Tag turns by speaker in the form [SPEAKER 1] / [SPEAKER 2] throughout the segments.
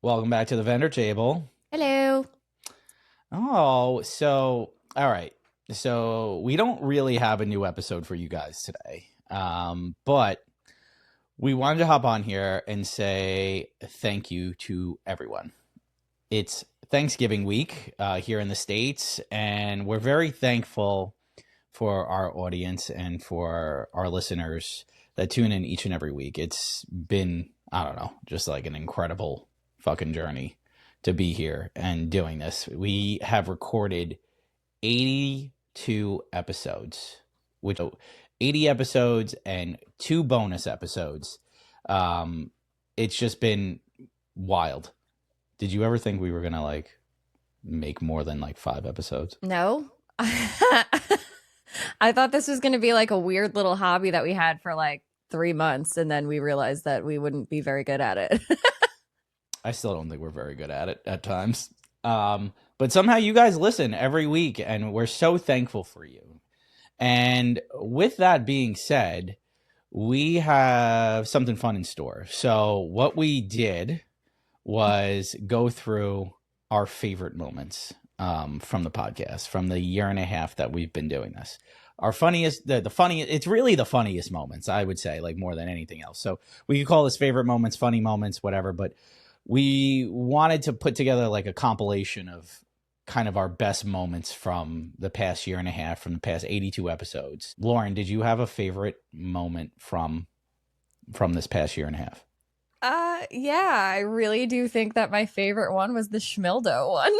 [SPEAKER 1] Welcome back to the vendor table.
[SPEAKER 2] Hello.
[SPEAKER 1] All right. So we don't really have a new episode for you guys today. But we wanted to hop on here and say thank you to everyone. It's Thanksgiving week here in the States, and we're very thankful for our audience and for our listeners that tune in each and every week. It's been, I don't know, just like an incredible fucking journey to be here and doing this. We have recorded 82 episodes, which 80 episodes and 2 bonus episodes. It's just been wild. Did you ever think we were going to like make more than like 5 episodes?
[SPEAKER 2] No. I thought this was going to be like a weird little hobby that we had for like 3 months, and then we realized that we wouldn't be very good at it.
[SPEAKER 1] I still don't think we're very good at it at times. But somehow you guys listen every week, and we're so thankful for you. And with that being said, we have something fun in store. So what we did was go through our favorite moments from the podcast, from the year and a half that we've been doing this. Our funniest, the funniest, it's really the funniest moments, I would say, like more than anything else. So we could call this favorite moments, funny moments, whatever, but we wanted to put together like a compilation of kind of our best moments from the past year and a half, from the past 82 episodes. Lauren, did you have a favorite moment from this past year and a half?
[SPEAKER 2] Yeah, I really do think that my favorite one was the Schmildo one.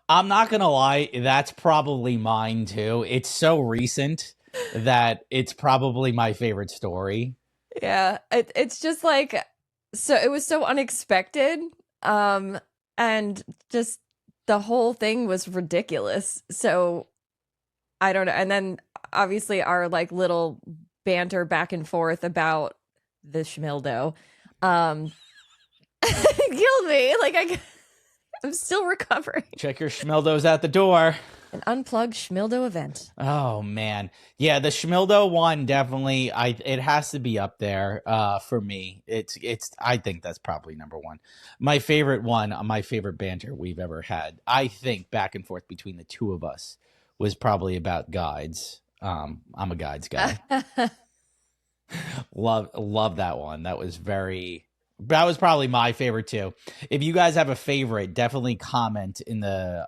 [SPEAKER 1] I'm not gonna lie, that's probably mine too. It's so recent that it's probably my favorite story.
[SPEAKER 2] Yeah, it's just like, so it was so unexpected, and just the whole thing was ridiculous. So I don't know. And then obviously our like little banter back and forth about the Schmildo killed me. Like I'm still recovering.
[SPEAKER 1] Check your schmildos at the door.
[SPEAKER 2] An unplugged Schmildo event.
[SPEAKER 1] Oh man, yeah, the Schmildo one definitely. It has to be up there for me. It's. I think that's probably number one. My favorite one, my favorite banter we've ever had. I think back and forth between the two of us was probably about guides. I'm a guides guy. Love that one. That was probably my favorite too. If you guys have a favorite, definitely comment in the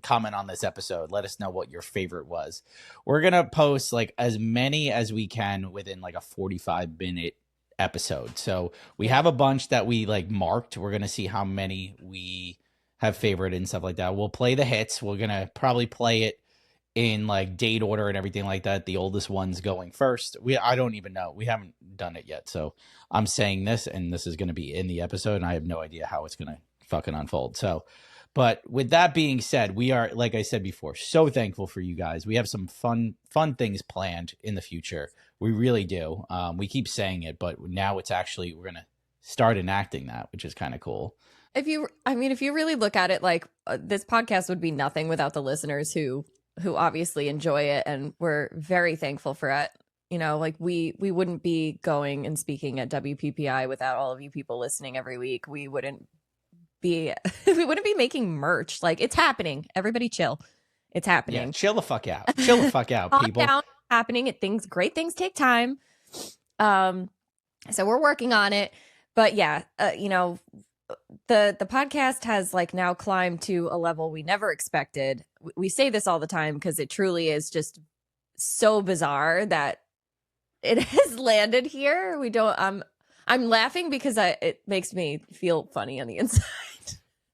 [SPEAKER 1] comment on this episode. Let us know what your favorite was. We're gonna post like as many as we can within like a 45-minute episode. So we have a bunch that we like marked. We're gonna see how many we have favorite and stuff like that. We'll play the hits. We're gonna probably play it in like date order and everything like that. The oldest one's going first. I don't even know. We haven't done it yet. So I'm saying this, and this is going to be in the episode, and I have no idea how it's going to fucking unfold. So, but with that being said, we are, like I said before, so thankful for you guys. We have some fun things planned in the future. We really do. We keep saying it, but now it's actually, we're going to start enacting that, which is kind of cool.
[SPEAKER 2] If you really look at it, like this podcast would be nothing without the listeners who obviously enjoy it, and we're very thankful for it. You know, like we wouldn't be going and speaking at WPPI without all of you people listening every week. We wouldn't be making merch. Like, it's happening. Everybody chill. It's happening.
[SPEAKER 1] Yeah, chill the fuck out. Chill the fuck out, people.
[SPEAKER 2] Down, happening. Great things take time. So we're working on it. But yeah, you know, the podcast has like now climbed to a level we never expected. We say this all the time because it truly is just so bizarre that it has landed here. I'm laughing because it makes me feel funny on the inside.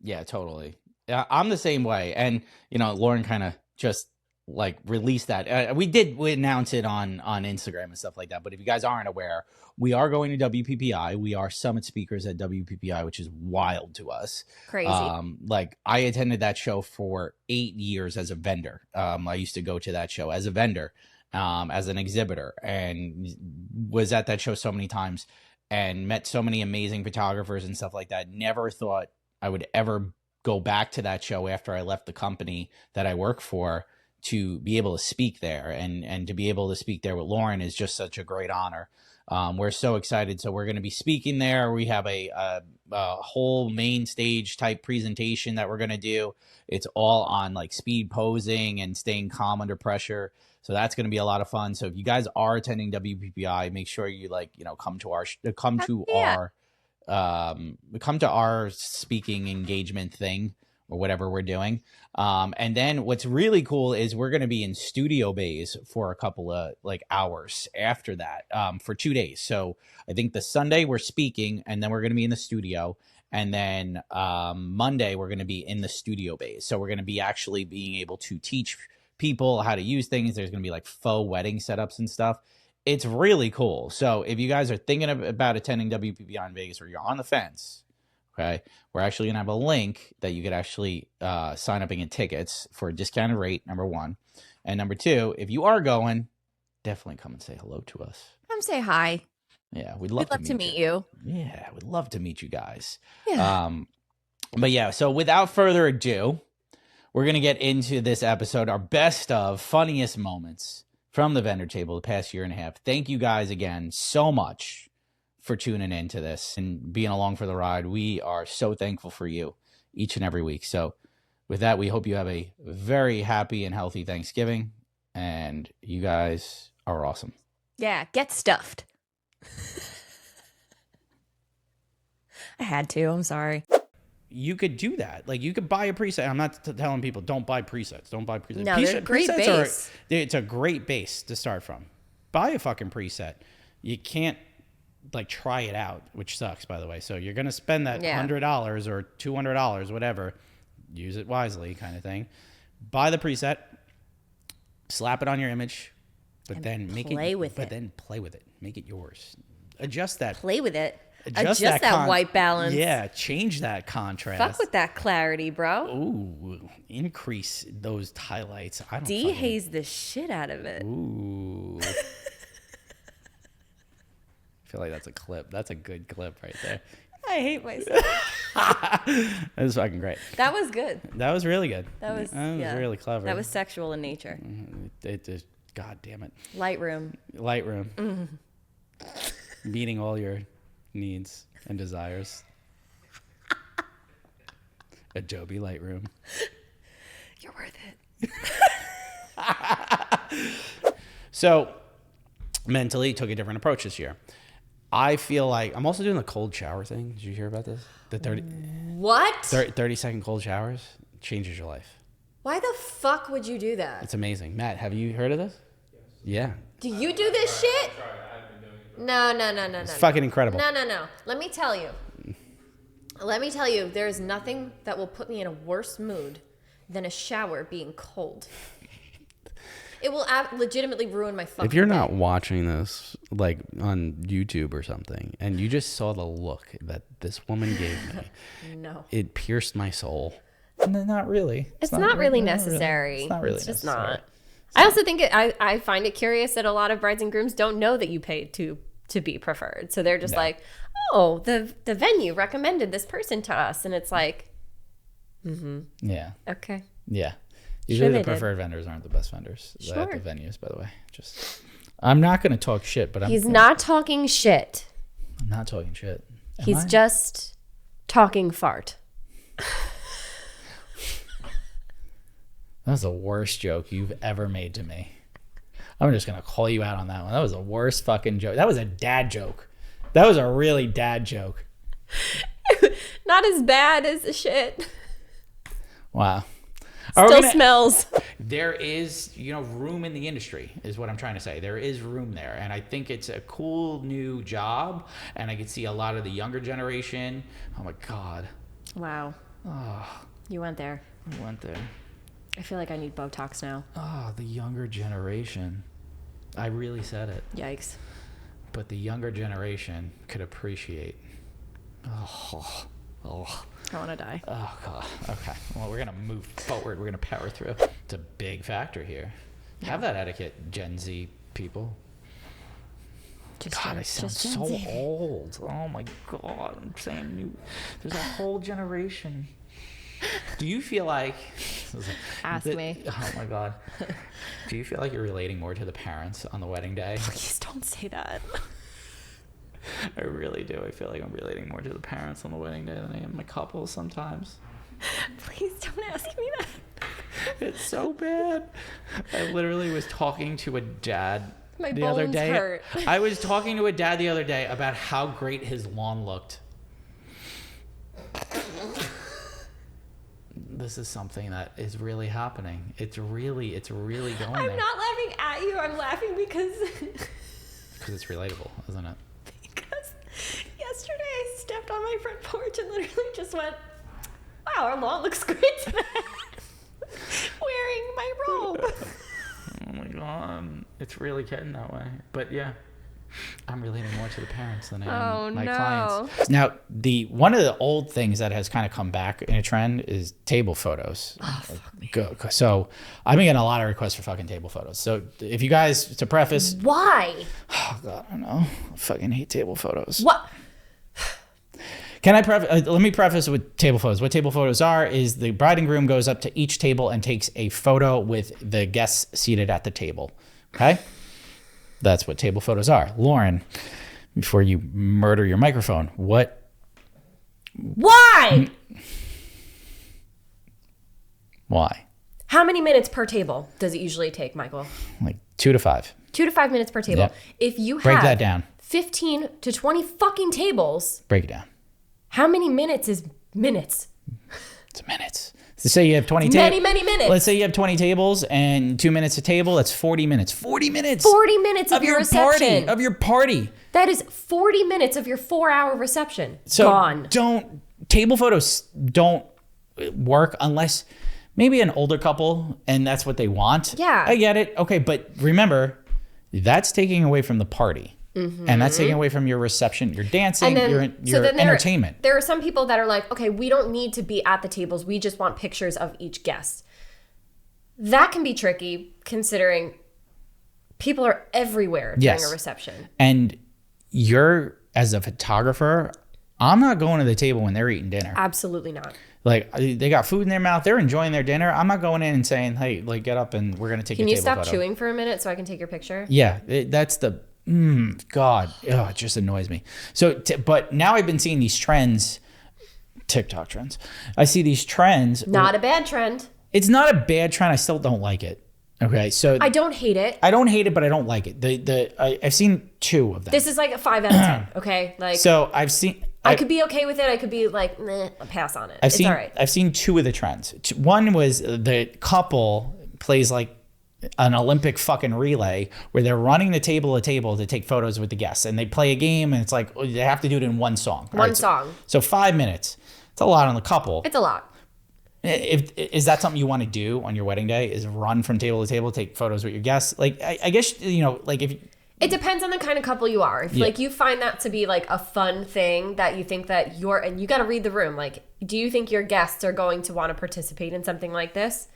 [SPEAKER 1] Yeah, totally. Yeah, I'm the same way. And you know, Lauren kind of just like released that. We announce it on Instagram and stuff like that. But if you guys aren't aware, we are going to WPPI. We are summit speakers at WPPI, which is wild to us.
[SPEAKER 2] Crazy.
[SPEAKER 1] Like I attended that show for 8 years as a vendor. I used to go to that show as a vendor, as an exhibitor, and was at that show so many times and met so many amazing photographers and stuff like that. Never thought I would ever go back to that show after I left the company that I work for to be able to speak there, and to be able to speak there with Lauren is just such a great honor. We're so excited. So we're going to be speaking there. We have a whole main stage type presentation that we're going to do. It's all on like speed posing and staying calm under pressure. So that's going to be a lot of fun. So if you guys are attending WPPI, make sure you come to our come to our speaking engagement thing or whatever we're doing. And then what's really cool is we're going to be in studio bays for a couple of hours after that, for 2 days. So I think the Sunday we're speaking, and then we're going to be in the studio. And then Monday we're going to be in the studio bays. So we're going to be actually being able to teach people how to use things. There's going to be like faux wedding setups and stuff. It's really cool. So if you guys are thinking about attending WPPI in Vegas, or you're on the fence, okay, we're actually going to have a link that you could actually sign up and get tickets for a discounted rate, number one. And number two, if you are going, definitely come and say hello to us.
[SPEAKER 2] Come say hi.
[SPEAKER 1] Yeah, we'd love
[SPEAKER 2] to meet you.
[SPEAKER 1] Yeah, we'd love to meet you guys.
[SPEAKER 2] Yeah.
[SPEAKER 1] But yeah, so without further ado, we're going to get into this episode, our best of, funniest moments from the vendor table the past year and a half. Thank you guys again so much for tuning into this and being along for the ride. We are so thankful for you each and every week. So with that, we hope you have a very happy and healthy Thanksgiving, and you guys are awesome.
[SPEAKER 2] Yeah, get stuffed. I had to. I'm sorry.
[SPEAKER 1] You could do that. Like, you could buy a preset. I'm not telling people don't buy presets. Don't buy presets.
[SPEAKER 2] No, they're a great base.
[SPEAKER 1] It's a great base to start from. Buy a fucking preset. You can't try it out, which sucks, by the way. So you're gonna spend that $100 or $200, whatever. Use it wisely, kind of thing. Buy the preset, slap it on your image, but then play with it. Make it yours. Adjust that.
[SPEAKER 2] Play with it. Adjust that white balance.
[SPEAKER 1] Yeah, change that contrast.
[SPEAKER 2] Fuck with that clarity, bro.
[SPEAKER 1] Ooh, increase those highlights. I don't
[SPEAKER 2] dehaze the shit out of it.
[SPEAKER 1] Ooh. I feel like that's a clip. That's a good clip right there.
[SPEAKER 2] I hate myself.
[SPEAKER 1] That was fucking great.
[SPEAKER 2] That was good.
[SPEAKER 1] That was really good.
[SPEAKER 2] That was
[SPEAKER 1] really clever.
[SPEAKER 2] That was sexual in nature.
[SPEAKER 1] It just, God damn it.
[SPEAKER 2] Lightroom.
[SPEAKER 1] Mm-hmm. Meeting all your needs and desires. Adobe Lightroom.
[SPEAKER 2] You're worth it.
[SPEAKER 1] So, mentally took a different approach this year. I feel like I'm also doing the cold shower thing. Did you hear about this? The 30-second cold showers changes your life.
[SPEAKER 2] Why the fuck would you do that?
[SPEAKER 1] It's amazing. Matt, have you heard of this? Yes. Yeah.
[SPEAKER 2] Do you do this shit? No.
[SPEAKER 1] It's fucking incredible.
[SPEAKER 2] No. Let me tell you, there is nothing that will put me in a worse mood than a shower being cold. It will legitimately ruin my fucking
[SPEAKER 1] If you're
[SPEAKER 2] day.
[SPEAKER 1] not watching this on YouTube or something, and you just saw the look that this woman gave me,
[SPEAKER 2] no,
[SPEAKER 1] it pierced my soul. No, not really.
[SPEAKER 2] It's not really necessary.
[SPEAKER 1] It's not really
[SPEAKER 2] necessary. It's just
[SPEAKER 1] necessary.
[SPEAKER 2] not. I also think I find it curious that a lot of brides and grooms don't know that you paid to be preferred. So they're just like, oh, the venue recommended this person to us. And it's like,
[SPEAKER 1] yeah.
[SPEAKER 2] Okay.
[SPEAKER 1] Yeah. Usually the preferred vendors aren't the best vendors at the venues, by the way. I'm not going to talk shit, but
[SPEAKER 2] He's not talking shit.
[SPEAKER 1] I'm not talking shit.
[SPEAKER 2] He's just talking fart.
[SPEAKER 1] That was the worst joke you've ever made to me. I'm just going to call you out on that one. That was the worst fucking joke. That was a dad joke. That was a really dad joke.
[SPEAKER 2] Not as bad as the shit.
[SPEAKER 1] Wow.
[SPEAKER 2] Still smells.
[SPEAKER 1] There is, room in the industry is what I'm trying to say. There is room there. And I think it's a cool new job. And I can see a lot of the younger generation. Oh, my God.
[SPEAKER 2] Wow.
[SPEAKER 1] Oh.
[SPEAKER 2] You went there.
[SPEAKER 1] I went there.
[SPEAKER 2] I feel like I need Botox now.
[SPEAKER 1] Oh, the younger generation. I really said it.
[SPEAKER 2] Yikes.
[SPEAKER 1] But the younger generation could appreciate. Oh.
[SPEAKER 2] I want to die.
[SPEAKER 1] Oh, God. Okay. Well, we're going to move forward. We're going to power through. It's a big factor here. Have that etiquette, Gen Z people. God, I sound so old. Oh, my God. I'm saying new. There's a whole generation. Do you feel like...
[SPEAKER 2] Ask me.
[SPEAKER 1] Oh, my God. Do you feel like you're relating more to the parents on the wedding day?
[SPEAKER 2] Please don't say that.
[SPEAKER 1] I really do. I feel like I'm relating more to the parents on the wedding day than I am my couple sometimes.
[SPEAKER 2] Please don't ask me that.
[SPEAKER 1] It's so bad. I literally was talking to a dad
[SPEAKER 2] My
[SPEAKER 1] the other
[SPEAKER 2] bones
[SPEAKER 1] day.
[SPEAKER 2] hurt.
[SPEAKER 1] I was talking to a dad the other day about how great his lawn looked. This is something that is really happening. It's really going
[SPEAKER 2] I'm
[SPEAKER 1] there.
[SPEAKER 2] not laughing at you. I'm laughing because
[SPEAKER 1] Because it's relatable, isn't it?
[SPEAKER 2] because yesterday I stepped on my front porch and literally just went, wow, our lawn looks great today. Wearing my robe.
[SPEAKER 1] Oh my god, it's really getting that way. But yeah, I'm relating more to the parents than I am my clients. Now, one of the old things that has kind of come back in a trend is table photos.
[SPEAKER 2] Oh, fuck me.
[SPEAKER 1] So I've been getting a lot of requests for fucking table photos. So if you guys, to preface,
[SPEAKER 2] Why?
[SPEAKER 1] oh god, I don't know, I fucking hate table photos.
[SPEAKER 2] What?
[SPEAKER 1] Can I let me preface with table photos. What table photos are is the bride and groom goes up to each table and takes a photo with the guests seated at the table. Okay? That's what table photos are. Lauren, before you murder your microphone, what?
[SPEAKER 2] Why?
[SPEAKER 1] Why?
[SPEAKER 2] How many minutes per table does it usually take, Michael?
[SPEAKER 1] Like 2 to 5.
[SPEAKER 2] 2 to 5 minutes per table.
[SPEAKER 1] Yep.
[SPEAKER 2] If you have
[SPEAKER 1] Break that down.
[SPEAKER 2] 15 to 20 fucking tables,
[SPEAKER 1] Break it down.
[SPEAKER 2] how many minutes is minutes?
[SPEAKER 1] It's minutes. So say you have 20 tables.
[SPEAKER 2] Many minutes.
[SPEAKER 1] Let's say you have 20 tables and 2 minutes a table. That's 40 minutes. 40 minutes.
[SPEAKER 2] 40 minutes of your reception.
[SPEAKER 1] Party. Of your party.
[SPEAKER 2] That is 40 minutes of your 4-hour reception.
[SPEAKER 1] So
[SPEAKER 2] gone.
[SPEAKER 1] Table photos don't work unless maybe an older couple and that's what they want.
[SPEAKER 2] Yeah.
[SPEAKER 1] I get it. Okay, but remember, that's taking away from the party. Mm-hmm. And that's taking away from your reception, your dancing, your entertainment.
[SPEAKER 2] There are some people that are like, okay, we don't need to be at the tables. We just want pictures of each guest. That can be tricky considering people are everywhere during a reception.
[SPEAKER 1] And you're, as a photographer, I'm not going to the table when they're eating dinner.
[SPEAKER 2] Absolutely not.
[SPEAKER 1] Like, they got food in their mouth. They're enjoying their dinner. I'm not going in and saying, hey, like, get up and we're going to take a table photo.
[SPEAKER 2] Can you stop chewing for a minute so I can take your picture?
[SPEAKER 1] Yeah, that's the... God, it just annoys me. So, but now I've been seeing these trends, TikTok trends. I see these trends.
[SPEAKER 2] Not a bad trend.
[SPEAKER 1] It's not a bad trend. I still don't like it. Okay, so
[SPEAKER 2] I don't hate it.
[SPEAKER 1] I don't hate it, but I don't like it. I've seen 2 of them.
[SPEAKER 2] This is like a 5 out of 10. Okay, like
[SPEAKER 1] so I've seen.
[SPEAKER 2] I could be okay with it. I could be like, nah, I'll pass on it.
[SPEAKER 1] It's
[SPEAKER 2] all right.
[SPEAKER 1] I've seen 2 of the trends. One was the couple plays like an Olympic fucking relay where they're running the table to table to take photos with the guests, and they play a game, and it's like they have to do it in one song.
[SPEAKER 2] One song.
[SPEAKER 1] So 5 minutes. It's a lot on the couple.
[SPEAKER 2] It's a lot.
[SPEAKER 1] Is that something you want to do on your wedding day? Is run from table to table, take photos with your guests? Like I guess like if.
[SPEAKER 2] It depends on the kind of couple you are. If like you find that to be like a fun thing that you think that and you got to read the room. Like, do you think your guests are going to want to participate in something like this?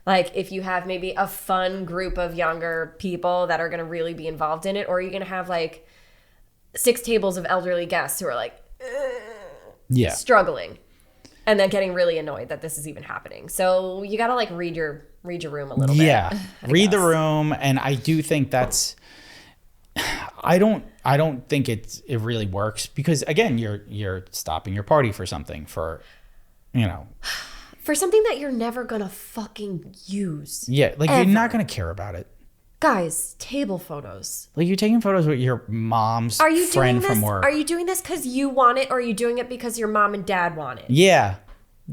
[SPEAKER 2] Like if you have maybe a fun group of younger people that are going to really be involved in it, or are you going to have like 6 tables of elderly guests who are like struggling and then getting really annoyed that this is even happening. So you got to like read your room a little bit.
[SPEAKER 1] Yeah. Read the room. And I do think that's, I don't think it really works because again, you're stopping your party for something for
[SPEAKER 2] something that you're never gonna fucking use.
[SPEAKER 1] Yeah, like
[SPEAKER 2] ever.
[SPEAKER 1] You're not gonna care about it.
[SPEAKER 2] Guys, table photos.
[SPEAKER 1] Like you're taking photos with your mom's friend from work.
[SPEAKER 2] Are you doing this because you want it, or are you doing it because your mom and dad want it?
[SPEAKER 1] Yeah,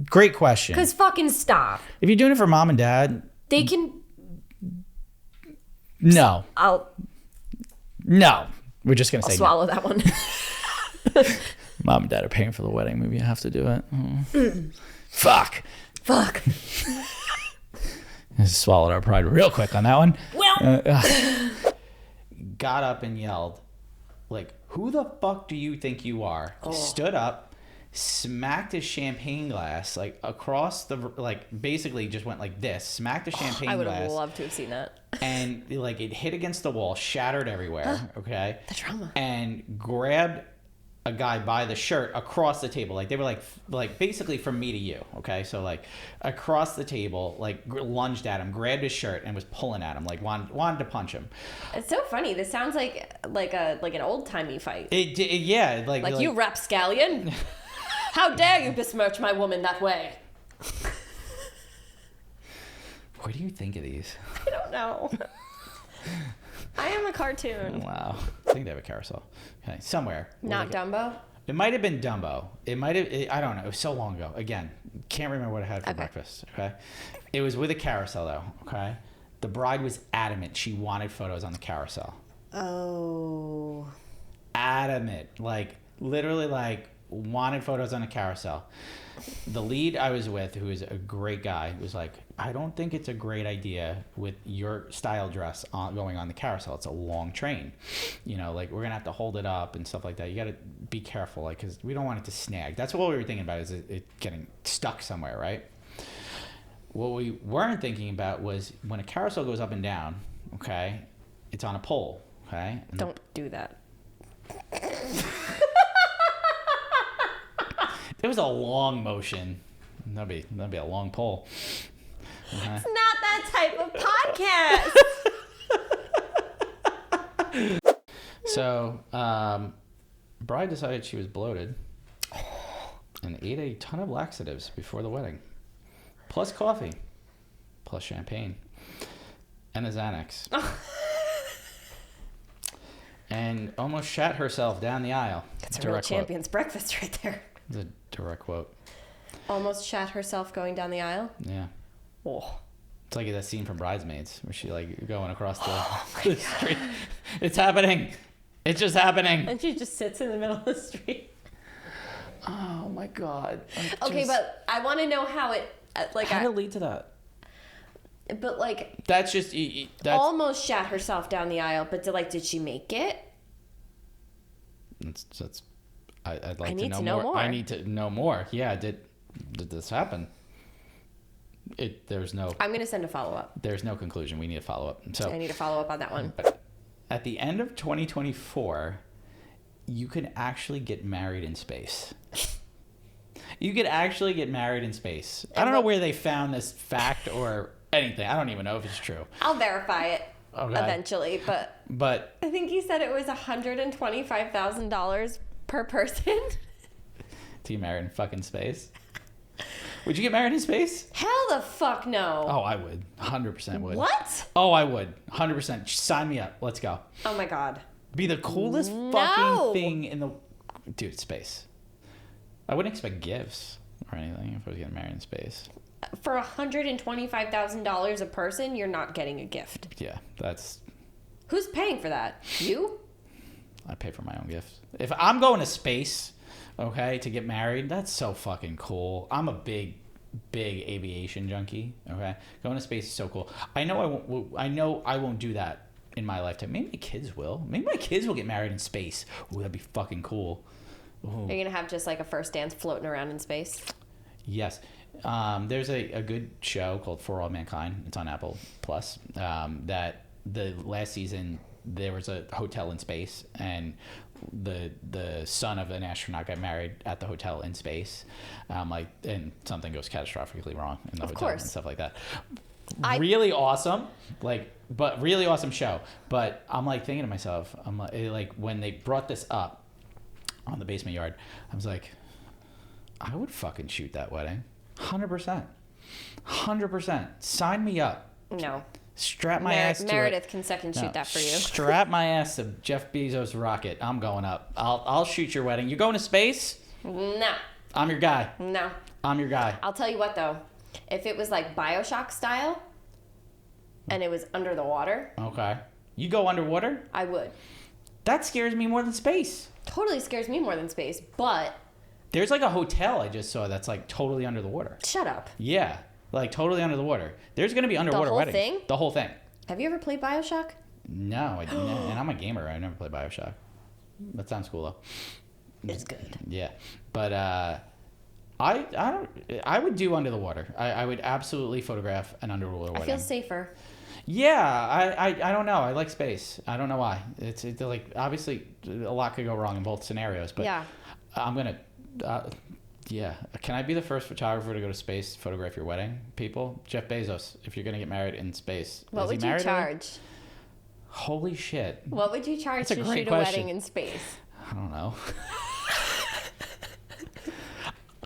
[SPEAKER 1] great question.
[SPEAKER 2] Because fucking stop.
[SPEAKER 1] If you're doing it for mom and dad,
[SPEAKER 2] they can.
[SPEAKER 1] No. No, we're just gonna say
[SPEAKER 2] swallow that one.
[SPEAKER 1] Mom and dad are paying for the wedding. Maybe you have to do it. Fuck. Just swallowed our pride real quick on that one.
[SPEAKER 2] Well,
[SPEAKER 1] got up and yelled, like, "Who the fuck do you think you are?" Stood up, smacked his champagne glass like across the basically just went like this, smacked the champagne glass.
[SPEAKER 2] I would have loved to have seen that.
[SPEAKER 1] And like it hit against the wall, shattered everywhere. Okay.
[SPEAKER 2] The trauma.
[SPEAKER 1] And grabbed a guy buy the shirt across the table. Like they were like basically from me to you. Okay, so like across the table, like lunged at him, grabbed his shirt, and was pulling at him, like wanted to punch him.
[SPEAKER 2] It's so funny. This sounds like an old timey fight.
[SPEAKER 1] Yeah,
[SPEAKER 2] like you rapscallion. How dare you besmirch my woman that way?
[SPEAKER 1] What do you think of these?
[SPEAKER 2] I don't know. I am a cartoon.
[SPEAKER 1] Wow. I think they have a carousel. Okay, somewhere.
[SPEAKER 2] Not Dumbo?
[SPEAKER 1] It might have been Dumbo. I don't know. It was so long ago. Again, can't remember what I had for breakfast. Okay. It was with a carousel, though. Okay. The bride was adamant. She wanted photos on the carousel.
[SPEAKER 2] Oh.
[SPEAKER 1] Adamant. Like, literally, wanted photos on a carousel. The lead I was with, who is a great guy, was like, I don't think it's a great idea with your style dress going on the carousel. It's a long train. You know, like, we're going to have to hold it up and stuff like that. You got to be careful, like, because we don't want it to snag. That's what we were thinking about, is it getting stuck somewhere, right? What we weren't thinking about was when a carousel goes up and down, okay, it's on a pole, okay? And
[SPEAKER 2] don't do that.
[SPEAKER 1] It was a long motion. That'd be a long pole. Uh-huh.
[SPEAKER 2] It's not that type of podcast.
[SPEAKER 1] So, bride decided she was bloated and ate a ton of laxatives before the wedding, plus coffee, plus champagne, and a Xanax, and almost shat herself down the aisle.
[SPEAKER 2] That's a real champion's breakfast right there.
[SPEAKER 1] It's a direct quote.
[SPEAKER 2] Almost shat herself going down the aisle?
[SPEAKER 1] Yeah.
[SPEAKER 2] Oh.
[SPEAKER 1] It's like that scene from Bridesmaids where she like going across the street. It's happening. It's just happening.
[SPEAKER 2] And she just sits in the middle of the street.
[SPEAKER 1] Oh my God.
[SPEAKER 2] Okay, but I want to know how it
[SPEAKER 1] how did it lead to that?
[SPEAKER 2] But like
[SPEAKER 1] that's just that's
[SPEAKER 2] almost shat herself down the aisle. But did she make it?
[SPEAKER 1] That's I'd like
[SPEAKER 2] I need
[SPEAKER 1] to know more.
[SPEAKER 2] more.
[SPEAKER 1] I need to know more. Yeah, did this happen? There's no.
[SPEAKER 2] I'm going to send a follow-up.
[SPEAKER 1] There's no conclusion. We need a follow-up. So
[SPEAKER 2] I need a follow-up on that one.
[SPEAKER 1] At the end of 2024, you can actually get married in space. You could actually get married in space. I don't know where they found this fact or anything. I don't even know if it's true.
[SPEAKER 2] I'll verify it eventually, but I think he said it was $125,000 per person.
[SPEAKER 1] To get married in fucking space? Would you get married in space?
[SPEAKER 2] Hell the fuck no.
[SPEAKER 1] Oh, I would. 100% would.
[SPEAKER 2] What?
[SPEAKER 1] Oh, I would. 100%. Sign me up. Let's go.
[SPEAKER 2] Oh my God.
[SPEAKER 1] Be the coolest fucking thing in the... Dude, space. I wouldn't expect gifts or anything if I was getting married in space.
[SPEAKER 2] For $125,000 a person, you're not getting a gift.
[SPEAKER 1] Yeah, that's...
[SPEAKER 2] Who's paying for that? You?
[SPEAKER 1] I pay for my own gifts. If I'm going to space, okay, to get married, that's so fucking cool. I'm a big aviation junkie, okay? Going to space is so cool. I know I won't do that in my lifetime. Maybe my kids will. Maybe my kids will get married in space. Ooh, that'd be fucking cool. Ooh.
[SPEAKER 2] You're going to have just like a first dance floating around in space?
[SPEAKER 1] Yes. There's a good show called For All Mankind. It's on Apple Plus. That the last season there was a hotel in space, and the son of an astronaut got married at the hotel in space. And something goes catastrophically wrong in the hotel and stuff like that. Really awesome, but really awesome show. But I'm like thinking to myself, I'm like when they brought this up on the basement yard, I was like, I would fucking shoot that wedding. 100%. Sign me up.
[SPEAKER 2] No.
[SPEAKER 1] Strap my ass to
[SPEAKER 2] Meredith can second shoot that for you.
[SPEAKER 1] Strap my ass to Jeff Bezos' rocket. I'm going up. I'll shoot your wedding. You going to space?
[SPEAKER 2] No.
[SPEAKER 1] I'm your guy.
[SPEAKER 2] No.
[SPEAKER 1] I'm your guy.
[SPEAKER 2] I'll tell you what though. If it was like BioShock style and it was under the water.
[SPEAKER 1] Okay. You go underwater?
[SPEAKER 2] I would.
[SPEAKER 1] That scares me more than space.
[SPEAKER 2] Totally scares me more than space, but...
[SPEAKER 1] There's like a hotel I just saw that's like totally under the water.
[SPEAKER 2] Shut up.
[SPEAKER 1] Yeah. Like totally under the water. There's going to be underwater weddings.
[SPEAKER 2] The whole thing?
[SPEAKER 1] The whole thing.
[SPEAKER 2] Have you ever played BioShock?
[SPEAKER 1] No, and I'm a gamer. I never played BioShock. That sounds cool though.
[SPEAKER 2] It's good.
[SPEAKER 1] Yeah. But I would do under the water. I would absolutely photograph an underwater wedding.
[SPEAKER 2] I feel safer.
[SPEAKER 1] Yeah, I don't know. I like space. I don't know why. It's like obviously a lot could go wrong in both scenarios, but
[SPEAKER 2] Yeah.
[SPEAKER 1] I'm gonna. Yeah, can I be the first photographer to go to space, photograph your wedding, people? Jeff Bezos, if you're gonna get married in space,
[SPEAKER 2] What
[SPEAKER 1] is he
[SPEAKER 2] would you
[SPEAKER 1] married already?
[SPEAKER 2] charge?
[SPEAKER 1] Holy shit!
[SPEAKER 2] What would you charge
[SPEAKER 1] That's a
[SPEAKER 2] to
[SPEAKER 1] great
[SPEAKER 2] shoot a
[SPEAKER 1] question.
[SPEAKER 2] wedding in space?
[SPEAKER 1] I don't know.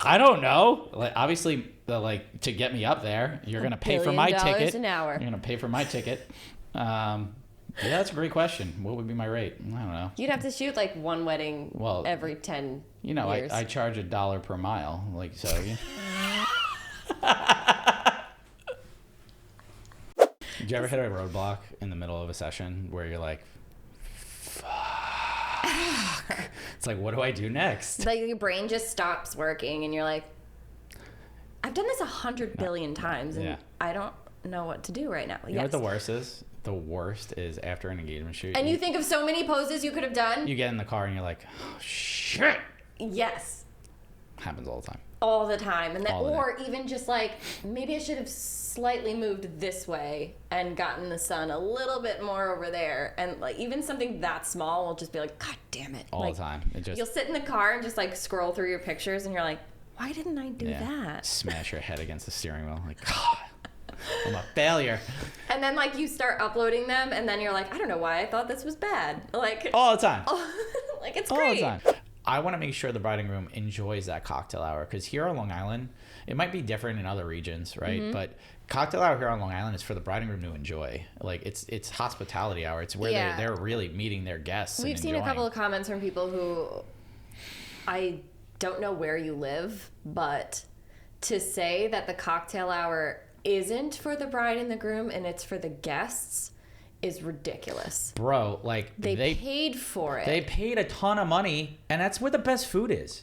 [SPEAKER 1] I don't know. Like obviously, to get me up there, you're gonna pay for my
[SPEAKER 2] $1 billion
[SPEAKER 1] ticket.
[SPEAKER 2] an hour.
[SPEAKER 1] You're gonna pay for my ticket. Yeah, that's a great question. What would be my rate? I don't know.
[SPEAKER 2] You'd have to shoot like one wedding
[SPEAKER 1] Well,
[SPEAKER 2] every 10
[SPEAKER 1] You know,
[SPEAKER 2] years.
[SPEAKER 1] I charge $1 per mile. Like so. Did you ever hit a roadblock in the middle of a session where you're like, fuck? It's like, what do I do next?
[SPEAKER 2] Like your brain just stops working and you're like, I've done this 100 billion times and
[SPEAKER 1] Yeah.
[SPEAKER 2] I don't know what to do right now.
[SPEAKER 1] You know what the worst is? The worst is after an engagement shoot.
[SPEAKER 2] And you think of so many poses you could have done?
[SPEAKER 1] You get in the car and you're like, oh, shit.
[SPEAKER 2] Yes.
[SPEAKER 1] Happens all the time.
[SPEAKER 2] All the time. And then,
[SPEAKER 1] All the
[SPEAKER 2] or even just like, maybe I should have slightly moved this way and gotten the sun a little bit more over there. And like even something that small will just be like, God damn it.
[SPEAKER 1] All
[SPEAKER 2] like,
[SPEAKER 1] the time. It just
[SPEAKER 2] You'll sit in the car and just like scroll through your pictures and you're like, why didn't I do that?
[SPEAKER 1] Smash your head against the steering wheel. Like, God, I'm a failure.
[SPEAKER 2] And then like you start uploading them and then you're like, I don't know why I thought this was bad. Like
[SPEAKER 1] All the time.
[SPEAKER 2] like it's
[SPEAKER 1] All
[SPEAKER 2] great.
[SPEAKER 1] the time. I want to make sure the bride and groom enjoys that cocktail hour because here on Long Island, it might be different in other regions, right?
[SPEAKER 2] Mm-hmm.
[SPEAKER 1] But cocktail hour here on Long Island is for the bride and groom to enjoy. Like it's hospitality hour. It's where
[SPEAKER 2] Yeah.
[SPEAKER 1] they're really meeting their guests.
[SPEAKER 2] We've
[SPEAKER 1] and
[SPEAKER 2] seen a
[SPEAKER 1] enjoying.
[SPEAKER 2] couple of comments from people who I don't know where you live, but to say that the cocktail hour isn't for the bride and the groom and it's for the guests is ridiculous.
[SPEAKER 1] Bro, like
[SPEAKER 2] They paid for it.
[SPEAKER 1] They paid a ton of money, and that's where the best food is.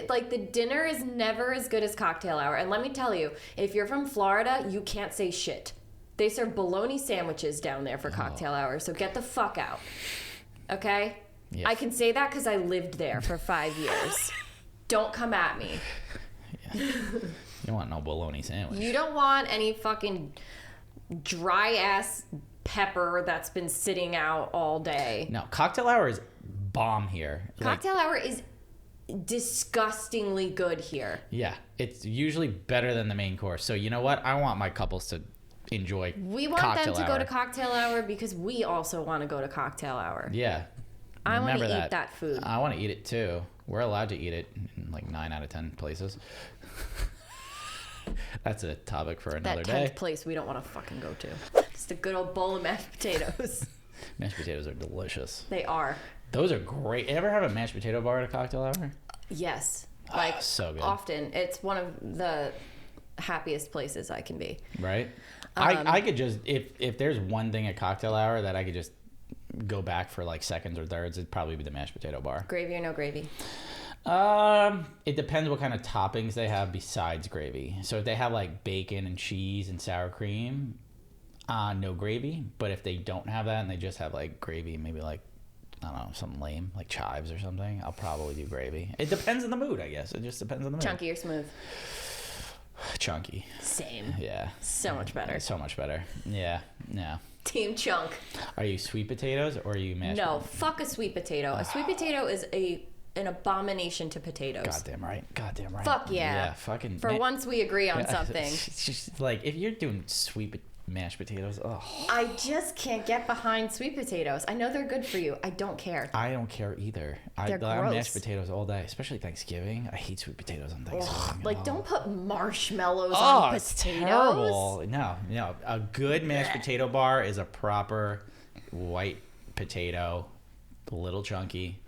[SPEAKER 2] Like the dinner is never as good as cocktail hour. And let me tell you, if you're from Florida, you can't say shit. They serve bologna sandwiches down there for cocktail hour, so get the fuck out. Okay?
[SPEAKER 1] Yeah.
[SPEAKER 2] I can say that because I lived there for 5 years. Don't come at me.
[SPEAKER 1] You don't want no bologna sandwich.
[SPEAKER 2] You don't want any fucking dry ass pepper that's been sitting out all day.
[SPEAKER 1] No, cocktail hour is bomb here.
[SPEAKER 2] Cocktail hour is disgustingly good here.
[SPEAKER 1] Yeah, it's usually better than the main course. So you know what? I want my couples to enjoy.
[SPEAKER 2] We want them
[SPEAKER 1] cocktail
[SPEAKER 2] to
[SPEAKER 1] hour.
[SPEAKER 2] go to cocktail hour because we also want to go to cocktail hour.
[SPEAKER 1] Yeah,
[SPEAKER 2] I want to
[SPEAKER 1] remember
[SPEAKER 2] eat that food.
[SPEAKER 1] I want to eat it too. We're allowed to eat it in like 9 out of 10 places. That's a topic for another
[SPEAKER 2] That 10th
[SPEAKER 1] day.
[SPEAKER 2] place we don't want to fucking go to. Just a good old bowl of mashed potatoes.
[SPEAKER 1] Mashed potatoes are delicious.
[SPEAKER 2] They are.
[SPEAKER 1] Those are great. Ever have a mashed potato bar at a cocktail hour?
[SPEAKER 2] Yes. Like
[SPEAKER 1] so good.
[SPEAKER 2] often. It's one of the happiest places I can be.
[SPEAKER 1] Right? I could just, if there's one thing at cocktail hour that I could just go back for like seconds or thirds, it'd probably be the mashed potato bar.
[SPEAKER 2] Gravy or no gravy?
[SPEAKER 1] It depends what kind of toppings they have besides gravy. So if they have like bacon and cheese and sour cream, no gravy. But if they don't have that and they just have like gravy, maybe like, I don't know, something lame, like chives or something, I'll probably do gravy. It depends on the mood, I guess. It just depends on the mood.
[SPEAKER 2] Chunky or smooth?
[SPEAKER 1] Chunky.
[SPEAKER 2] Same.
[SPEAKER 1] Yeah.
[SPEAKER 2] So much better.
[SPEAKER 1] So much better. Yeah. Yeah.
[SPEAKER 2] Team chunk.
[SPEAKER 1] Are you sweet potatoes or are you mashed
[SPEAKER 2] No,
[SPEAKER 1] potatoes?
[SPEAKER 2] fuck a sweet potato. A sweet potato is an abomination to potatoes.
[SPEAKER 1] Goddamn right. Goddamn right.
[SPEAKER 2] Fuck yeah.
[SPEAKER 1] Yeah, fucking.
[SPEAKER 2] For once we agree on something.
[SPEAKER 1] It's just like, if you're doing sweet mashed potatoes, oh.
[SPEAKER 2] I just can't get behind sweet potatoes. I know they're good for you. I don't care.
[SPEAKER 1] I don't care either.
[SPEAKER 2] They're
[SPEAKER 1] I'm
[SPEAKER 2] gross.
[SPEAKER 1] mashed potatoes all day, especially Thanksgiving. I hate sweet potatoes on Thanksgiving.
[SPEAKER 2] Like,
[SPEAKER 1] Oh.
[SPEAKER 2] don't put marshmallows
[SPEAKER 1] Oh,
[SPEAKER 2] on
[SPEAKER 1] it's
[SPEAKER 2] potatoes.
[SPEAKER 1] terrible. No. A good mashed potato bar is a proper white potato, a little chunky,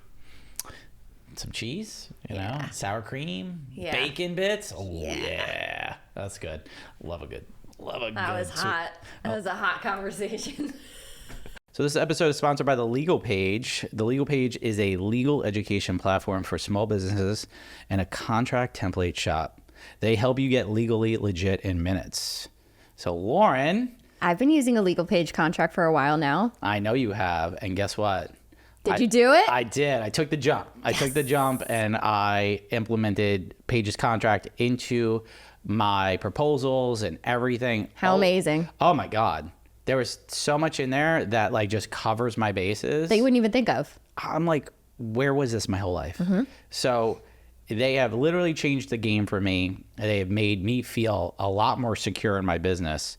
[SPEAKER 1] some cheese, you know, sour cream,
[SPEAKER 2] Yeah.
[SPEAKER 1] bacon bits. Oh yeah, that's good. Love a good.
[SPEAKER 2] That was hot. That was a hot conversation.
[SPEAKER 1] So this episode is sponsored by the Legal Page. The Legal Page is a legal education platform for small businesses and a contract template shop. They help you get legally legit in minutes. So Lauren,
[SPEAKER 2] I've been using a Legal Page contract for a while now.
[SPEAKER 1] I know you have, and guess what?
[SPEAKER 2] Did you do it?
[SPEAKER 1] I did. I took the jump. I took the jump and I implemented Page's contract into my proposals and everything.
[SPEAKER 2] How amazing.
[SPEAKER 1] Oh my God. there was so much in there that like just covers my bases.
[SPEAKER 2] That you wouldn't even think of.
[SPEAKER 1] I'm like, where was this my whole life? So they have literally changed the game for me. They have made me feel a lot more secure in my business.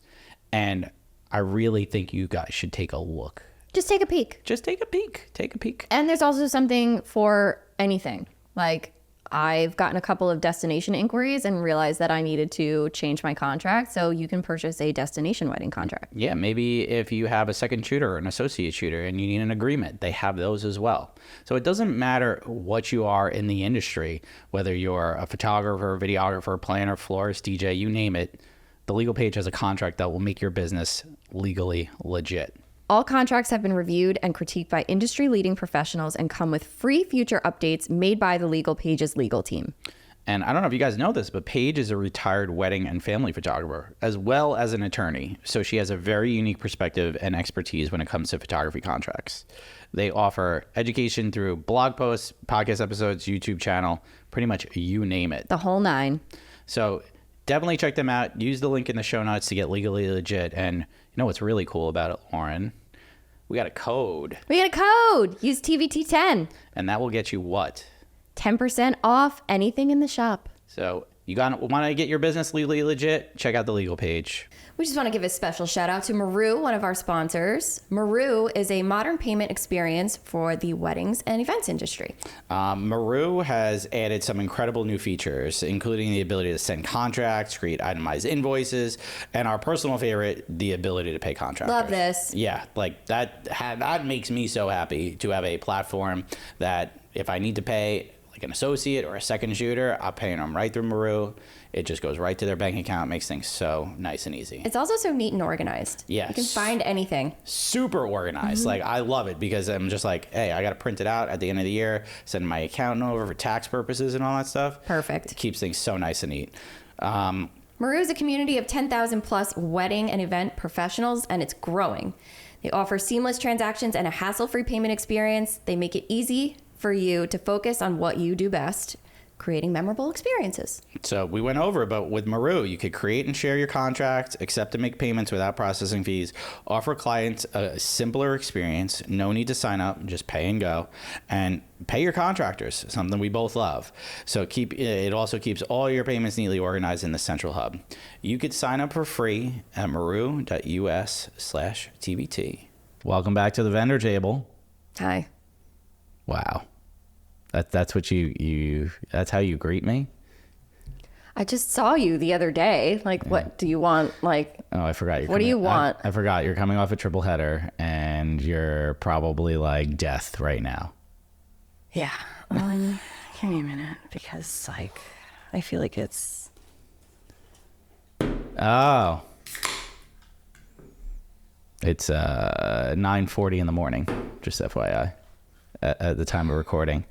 [SPEAKER 1] And I really think you guys should take a look.
[SPEAKER 2] Just take a peek.
[SPEAKER 1] Just take a peek. Take a peek.
[SPEAKER 2] And there's also something for anything. Like, I've gotten a couple of destination inquiries and realized that I needed to change my contract. So you can purchase a destination wedding contract.
[SPEAKER 1] Yeah, maybe if you have a second shooter or an associate shooter and you need an agreement, they have those as well. So it doesn't matter what you are in the industry, whether you're a photographer, videographer, planner, florist, DJ, you name it. The Legal Page has a contract that will make your business legally legit.
[SPEAKER 2] All contracts have been reviewed and critiqued by industry-leading professionals and come with free future updates made by the Legal Page's legal team.
[SPEAKER 1] And I don't know if you guys know this, but Paige is a retired wedding and family photographer, as well as an attorney. So she has a very unique perspective and expertise when it comes to photography contracts. They offer education through blog posts, podcast episodes, YouTube channel, pretty much you name it.
[SPEAKER 2] The whole nine.
[SPEAKER 1] So definitely check them out. Use the link in the show notes to get legally legit. And you know what's really cool about it, Lauren? We got a code.
[SPEAKER 2] We got a code. Use TVT10.
[SPEAKER 1] And that will get you what?
[SPEAKER 2] 10% off anything in the shop.
[SPEAKER 1] So you want to get your business legally legit? Check out the Legal Page.
[SPEAKER 2] We just want to give a special shout out to Maru, one of our sponsors. Maru is a modern payment experience for the weddings and events industry.
[SPEAKER 1] Maru has added some incredible new features, including the ability to send contracts, create itemized invoices, and our personal favorite, the ability to pay contractors.
[SPEAKER 2] Love this.
[SPEAKER 1] Yeah, like that makes me so happy to have a platform that if I need to pay like an associate or a second shooter, I'm paying them right through Maru. It just goes right to their bank account, makes things so nice and easy.
[SPEAKER 2] It's also so neat and organized.
[SPEAKER 1] Yes.
[SPEAKER 2] You can find anything.
[SPEAKER 1] Super organized. Like, I love it because I'm just like, hey, I got to print it out at the end of the year, send my accountant over for tax purposes and all that stuff.
[SPEAKER 2] Perfect.
[SPEAKER 1] It keeps things so nice and neat.
[SPEAKER 2] Maru is a community of 10,000 plus wedding and event professionals, and it's growing. They offer seamless transactions and a hassle-free payment experience. They make it easy for you to focus on what you do best, creating memorable experiences.
[SPEAKER 1] So we went over, but with Maru, you could create and share your contract, accept and make payments without processing fees, offer clients a simpler experience, no need to sign up, just pay and go, and pay your contractors, something we both love. So it also keeps all your payments neatly organized in the central hub. You could sign up for free at maru.us/TVT. Welcome back to the vendor table.
[SPEAKER 2] Hi.
[SPEAKER 1] Wow. That's what that's how you greet me?
[SPEAKER 2] I just saw you the other day. Like, what do you want? Like,
[SPEAKER 1] oh, I forgot.
[SPEAKER 2] What do you want?
[SPEAKER 1] I forgot. You're coming off a triple header and you're probably like death right now.
[SPEAKER 3] Yeah. Give me a minute because, like, I feel like it's.
[SPEAKER 1] Oh. It's 9:40 in the morning, just FYI, at the time of recording.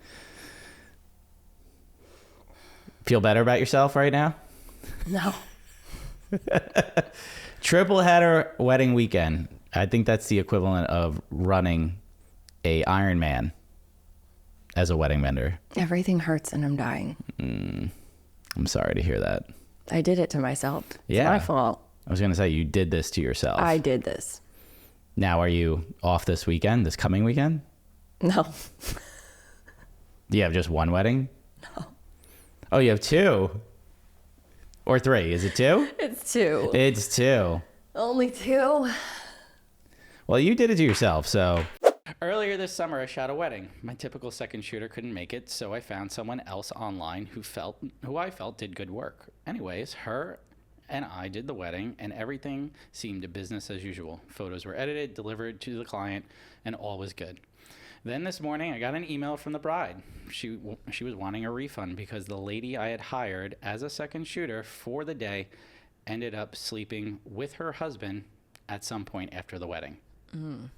[SPEAKER 1] Feel better about yourself right now?
[SPEAKER 3] No.
[SPEAKER 1] Triple header wedding weekend. I think that's the equivalent of running a Ironman as a wedding vendor.
[SPEAKER 3] Everything hurts and I'm dying.
[SPEAKER 1] I'm sorry to hear that.
[SPEAKER 3] I did it to myself. It's
[SPEAKER 1] Yeah.
[SPEAKER 3] my fault.
[SPEAKER 1] I was going to say, you did this to yourself.
[SPEAKER 3] I did this.
[SPEAKER 1] Now, are you off this weekend, this coming weekend?
[SPEAKER 3] No.
[SPEAKER 1] Do you have just one wedding? No. Oh, you have two? Or three? Is it two?
[SPEAKER 3] It's two.
[SPEAKER 1] It's two.
[SPEAKER 3] Only two.
[SPEAKER 1] Well, you did it to yourself, so. Earlier this summer, I shot a wedding. My typical second shooter couldn't make it, so I found someone else online who I felt did good work. Anyways, her and I did the wedding, and everything seemed business as usual. Photos were edited, delivered to the client, and all was good. Then this morning, I got an email from the bride. She was wanting a refund because the lady I had hired as a second shooter for the day ended up sleeping with her husband at some point after the wedding. And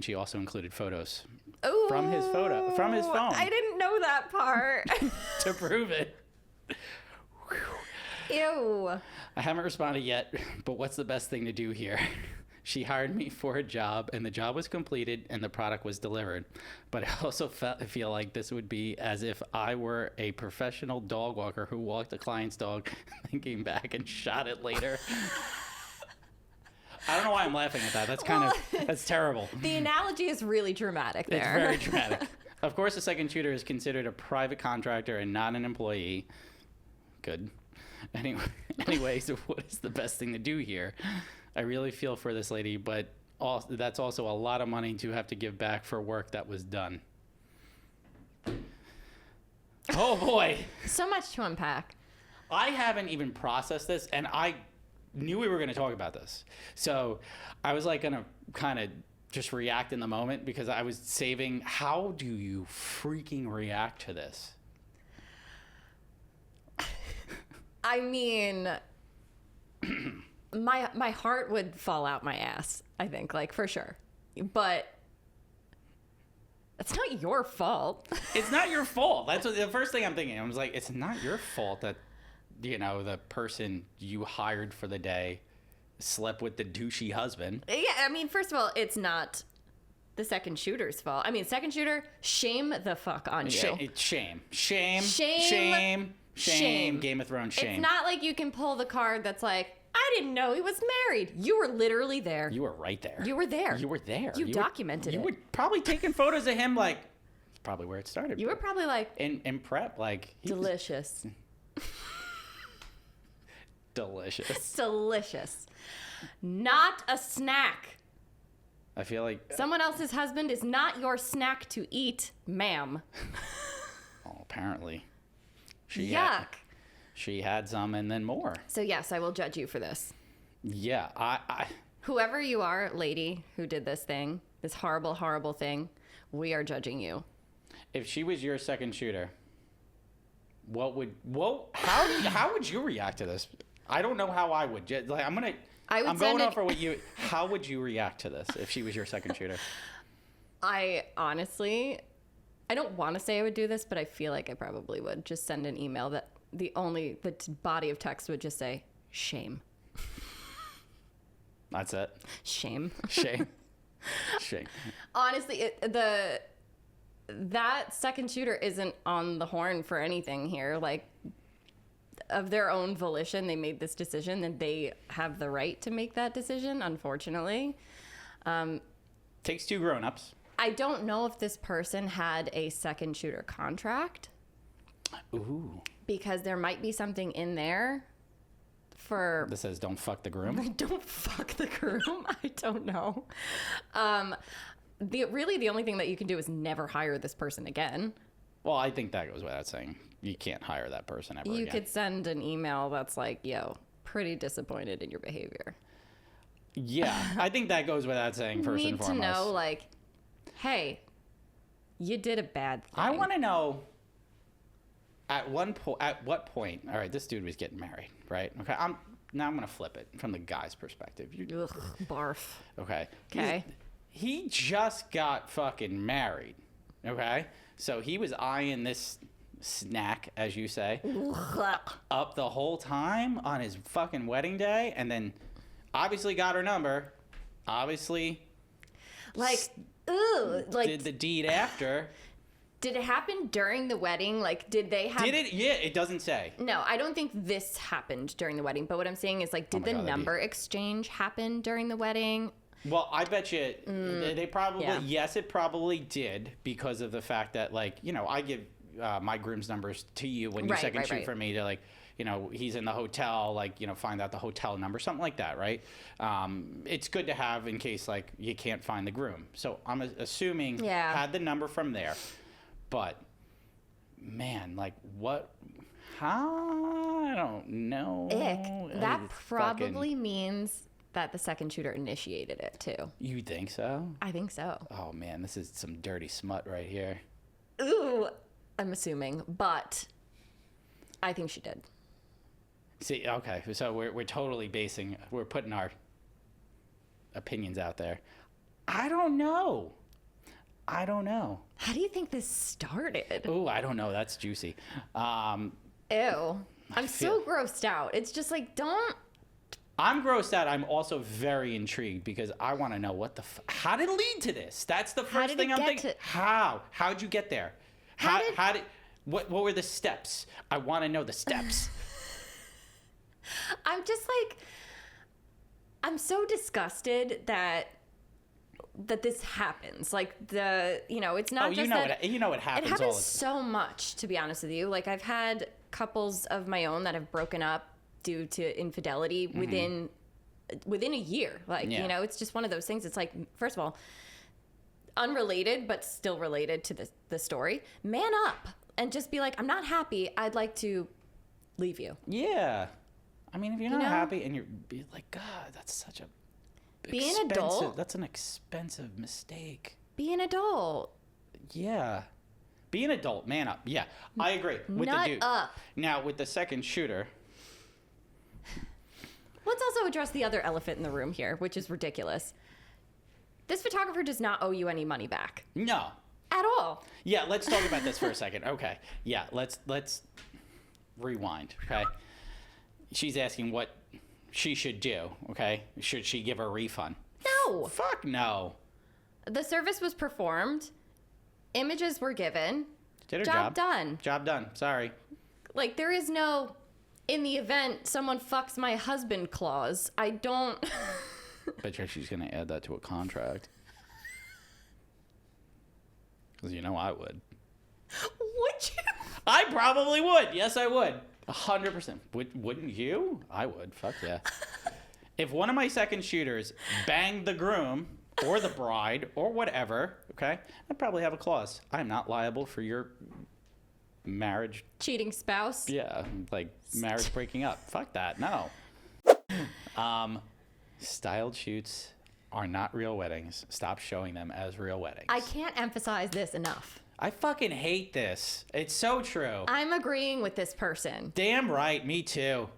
[SPEAKER 1] she also included photos from his phone
[SPEAKER 2] I didn't know that part.
[SPEAKER 1] to prove it.
[SPEAKER 2] Ew.
[SPEAKER 1] I haven't responded yet, but what's the best thing to do here? She hired me for a job, and the job was completed, and the product was delivered. But I also feel like this would be as if I were a professional dog walker who walked a client's dog, then came back and shot it later. I don't know why I'm laughing at that. That's kind of, that's terrible.
[SPEAKER 2] The analogy is really dramatic there.
[SPEAKER 1] It's very dramatic. Of course, a second shooter is considered a private contractor and not an employee. Good. Anyways, what is the best thing to do here? I really feel for this lady, but that's also a lot of money to have to give back for work that was done. Oh boy.
[SPEAKER 2] So much to unpack.
[SPEAKER 1] I haven't even processed this, and I knew we were going to talk about this. So I was like going to kind of just react in the moment because I was saving. How do you freaking react to this?
[SPEAKER 2] I mean, my heart would fall out my ass, I think, like, for sure. But it's not your fault.
[SPEAKER 1] It's not your fault. That's the first thing I'm thinking. I was like, it's not your fault that, you know, the person you hired for the day slept with the douchey husband.
[SPEAKER 2] Yeah, I mean, first of all, it's not the second shooter's fault. I mean, second shooter, shame the fuck on you.
[SPEAKER 1] Shame. Game of Thrones shame.
[SPEAKER 2] It's not like you can pull the card that's like, I didn't know he was married. You were literally there.
[SPEAKER 1] You were right there.
[SPEAKER 2] You were there.
[SPEAKER 1] You were there.
[SPEAKER 2] You documented it.
[SPEAKER 1] You were probably taking photos of him, like, probably where it started.
[SPEAKER 2] You were probably like,
[SPEAKER 1] in prep, like,
[SPEAKER 2] delicious.
[SPEAKER 1] Delicious.
[SPEAKER 2] Delicious. Not a snack.
[SPEAKER 1] I feel like
[SPEAKER 2] Someone else's husband is not your snack to eat, ma'am.
[SPEAKER 1] oh, apparently.
[SPEAKER 2] Yuck.
[SPEAKER 1] She had some and then more.
[SPEAKER 2] So yes, I will judge you for this.
[SPEAKER 1] Yeah, I
[SPEAKER 2] Whoever you are, lady, who did this thing, this horrible, horrible thing, we are judging you.
[SPEAKER 1] if she was your second shooter, how would you react to this? I don't know how I would. Like I'm going off for what you. How would you react to this if she was your second shooter?
[SPEAKER 2] I honestly, I don't want to say I would do this, but I feel like I probably would. Just send an email that the body of text would just say, shame.
[SPEAKER 1] That's it.
[SPEAKER 2] Shame.
[SPEAKER 1] Shame. Shame.
[SPEAKER 2] Honestly, that second shooter isn't on the horn for anything here. Like, of their own volition, they made this decision, and they have the right to make that decision, unfortunately.
[SPEAKER 1] Takes two grown-ups.
[SPEAKER 2] I don't know if this person had a second shooter contract.
[SPEAKER 1] Ooh.
[SPEAKER 2] Because there might be something in there for...
[SPEAKER 1] That says don't fuck the groom?
[SPEAKER 2] Don't fuck the groom? I don't know. The only thing that you can do is never hire this person again.
[SPEAKER 1] Well, I think that goes without saying. You can't hire that person ever again.
[SPEAKER 2] You could send an email that's like, yo, pretty disappointed in your behavior.
[SPEAKER 1] Yeah, I think that goes without saying first and foremost.
[SPEAKER 2] Need to know, like, hey, you did a bad thing.
[SPEAKER 1] I want to know at what point, all right, this dude was getting married, right? Okay, I'm going to flip it from the guy's perspective.
[SPEAKER 2] Ugh, barf.
[SPEAKER 1] Okay.
[SPEAKER 2] Okay.
[SPEAKER 1] He just got fucking married, okay? So he was eyeing this snack, as you say, up the whole time on his fucking wedding day, and then obviously got her number, obviously
[SPEAKER 2] like, ooh, like,
[SPEAKER 1] did the deed after.
[SPEAKER 2] Did it happen during the wedding? Like, did they have...
[SPEAKER 1] Did it? Yeah, it doesn't say.
[SPEAKER 2] No, I don't think this happened during the wedding, but what I'm saying is, like, did the number exchange happen during the wedding?
[SPEAKER 1] Well, I bet you they probably, yes, it probably did, because of the fact that, like, you know, I give my groom's numbers to you when you second shoot for me to, like, you know, he's in the hotel, like, you know, find out the hotel number, something like that, right? It's good to have in case, like, you can't find the groom. So I'm assuming had the number from there. But, man, like, how? I don't know.
[SPEAKER 2] Ick. That probably means that the second shooter initiated it, too.
[SPEAKER 1] You think so?
[SPEAKER 2] I think so.
[SPEAKER 1] Oh, man, this is some dirty smut right here.
[SPEAKER 2] Ooh, I'm assuming, but I think she did.
[SPEAKER 1] See, okay, so we're totally we're putting our opinions out there. I don't know.
[SPEAKER 2] How do you think this started?
[SPEAKER 1] Oh, I don't know. That's juicy.
[SPEAKER 2] Ew. I'm so grossed out. It's just like, don't.
[SPEAKER 1] I'm grossed out. I'm also very intrigued because I want to know how did it lead to this? That's the first thing I'm thinking. How'd you get there? What were the steps? I want to know the steps.
[SPEAKER 2] I'm just like, I'm so disgusted that this happens. Like it's not just that
[SPEAKER 1] it happens.
[SPEAKER 2] it
[SPEAKER 1] all
[SPEAKER 2] happens
[SPEAKER 1] the time.
[SPEAKER 2] so much, to be honest with you. Like I've had couples of my own that have broken up due to infidelity within a year. Like, it's just one of those things. It's like, first of all, unrelated, but still related to the story. Man up and just be like, I'm not happy. I'd like to leave you.
[SPEAKER 1] Yeah. I mean, if you're not happy and you're be like, God, that's such a
[SPEAKER 2] be an adult.
[SPEAKER 1] That's an expensive mistake.
[SPEAKER 2] Be an adult.
[SPEAKER 1] Yeah. Be an adult. Man up. Yeah. I agree with
[SPEAKER 2] Nut
[SPEAKER 1] the dude.
[SPEAKER 2] up.
[SPEAKER 1] Now, with the second shooter.
[SPEAKER 2] Let's also address the other elephant in the room here, which is ridiculous. This photographer does not owe you any money back.
[SPEAKER 1] No.
[SPEAKER 2] At all.
[SPEAKER 1] Yeah, let's talk about this for a second. Okay. Yeah, let's rewind, okay? She's asking what she should do, okay? Should she give her a refund?
[SPEAKER 2] No.
[SPEAKER 1] Fuck no.
[SPEAKER 2] The service was performed. Images were given.
[SPEAKER 1] Did her
[SPEAKER 2] Job done.
[SPEAKER 1] Job done. Sorry.
[SPEAKER 2] Like, there is no, in the event someone fucks my husband clause. I don't...
[SPEAKER 1] Bet you she's going to add that to a contract. Because I would.
[SPEAKER 2] Would you?
[SPEAKER 1] I probably would. Yes, I would. 100%. Wouldn't you? I would. Fuck yeah. If one of my second shooters banged the groom or the bride or whatever, okay, I'd probably have a clause. I'm not liable for your marriage.
[SPEAKER 2] Cheating spouse?
[SPEAKER 1] Yeah, like marriage breaking up. Fuck that. No. Styled shoots are not real weddings. Stop showing them as real weddings.
[SPEAKER 2] I can't emphasize this enough.
[SPEAKER 1] I fucking hate this. It's so true.
[SPEAKER 2] I'm agreeing with this person.
[SPEAKER 1] Damn right, me too.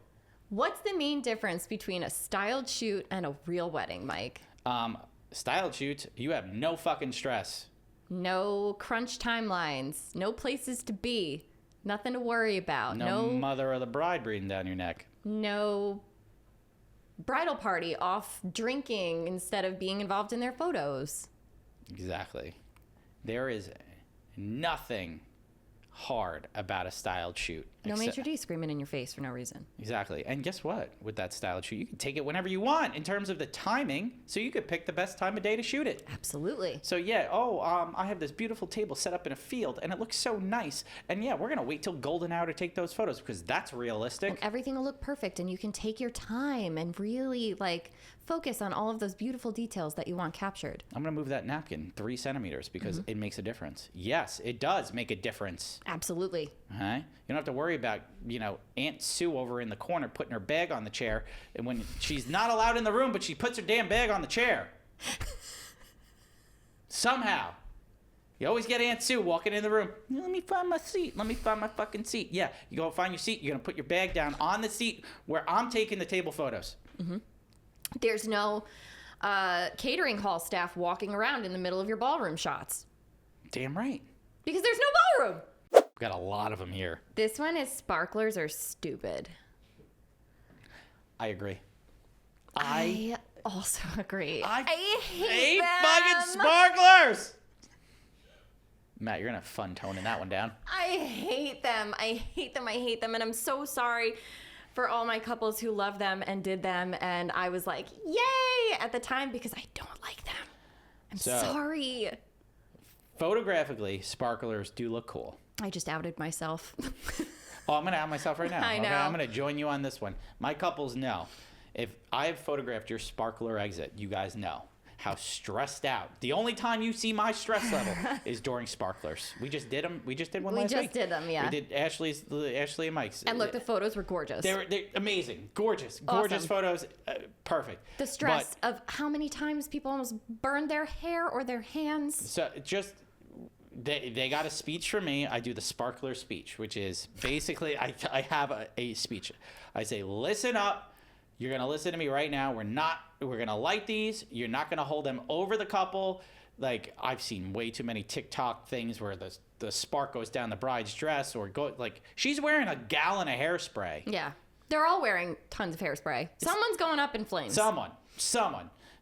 [SPEAKER 2] What's the main difference between a styled shoot and a real wedding, Mike?
[SPEAKER 1] Styled shoots, you have no fucking stress.
[SPEAKER 2] No crunch timelines, no places to be, nothing to worry about.
[SPEAKER 1] No mother of the bride breathing down your neck.
[SPEAKER 2] No bridal party off drinking instead of being involved in their photos.
[SPEAKER 1] Exactly. There is nothing hard about a styled shoot.
[SPEAKER 2] No maitre d' screaming in your face for no reason.
[SPEAKER 1] Exactly. And guess what? With that styled shoot, you can take it whenever you want in terms of the timing, so you could pick the best time of day to shoot it.
[SPEAKER 2] Absolutely.
[SPEAKER 1] So yeah, I have this beautiful table set up in a field and it looks so nice. And yeah, we're going to wait till golden hour to take those photos because that's realistic.
[SPEAKER 2] And everything will look perfect and you can take your time and really focus on all of those beautiful details that you want captured.
[SPEAKER 1] I'm going to move that napkin 3 centimeters because it makes a difference. Yes, it does make a difference.
[SPEAKER 2] Absolutely.
[SPEAKER 1] Okay? You don't have to worry about, Aunt Sue over in the corner putting her bag on the chair. And when she's not allowed in the room, but she puts her damn bag on the chair. Somehow. You always get Aunt Sue walking in the room. Let me find my seat. Let me find my fucking seat. Yeah, you go find your seat. You're going to put your bag down on the seat where I'm taking the table photos.
[SPEAKER 2] Mm-hmm. There's no catering hall staff walking around in the middle of your ballroom shots.
[SPEAKER 1] Damn right.
[SPEAKER 2] Because there's no ballroom.
[SPEAKER 1] We've got a lot of them here.
[SPEAKER 2] This one is sparklers are stupid.
[SPEAKER 1] I agree.
[SPEAKER 2] I also agree.
[SPEAKER 1] I
[SPEAKER 2] hate them.
[SPEAKER 1] fucking sparklers. Matt, you're going to have fun toning that one down.
[SPEAKER 2] I hate them. I hate them. I hate them. And I'm so sorry for all my couples who love them and did them. And I was like, yay, at the time because I don't like them. I'm sorry.
[SPEAKER 1] Photographically, sparklers do look cool.
[SPEAKER 2] I just outed myself.
[SPEAKER 1] Oh, I'm going to out myself right now.
[SPEAKER 2] I know.
[SPEAKER 1] Okay, I'm going to join you on this one. My couples know. If I have photographed your sparkler exit, you guys know how stressed out. The only time you see my stress level is during sparklers. We just did them. We just did one last week.
[SPEAKER 2] We just did them, yeah.
[SPEAKER 1] We did Ashley and Mike's.
[SPEAKER 2] And look, the photos were gorgeous.
[SPEAKER 1] They're amazing. Gorgeous.
[SPEAKER 2] Awesome.
[SPEAKER 1] Gorgeous photos. Perfect.
[SPEAKER 2] The stress of how many times people almost burned their hair or their hands.
[SPEAKER 1] So just... They got a speech from me. I do the sparkler speech, which is basically I have a speech. I say, listen up. You're going to listen to me right now. We're going to light these. You're not going to hold them over the couple. Like, I've seen way too many TikTok things where the spark goes down the bride's dress or she's wearing a gallon of hairspray.
[SPEAKER 2] Yeah. They're all wearing tons of hairspray. Someone's going up in flames.
[SPEAKER 1] Someone.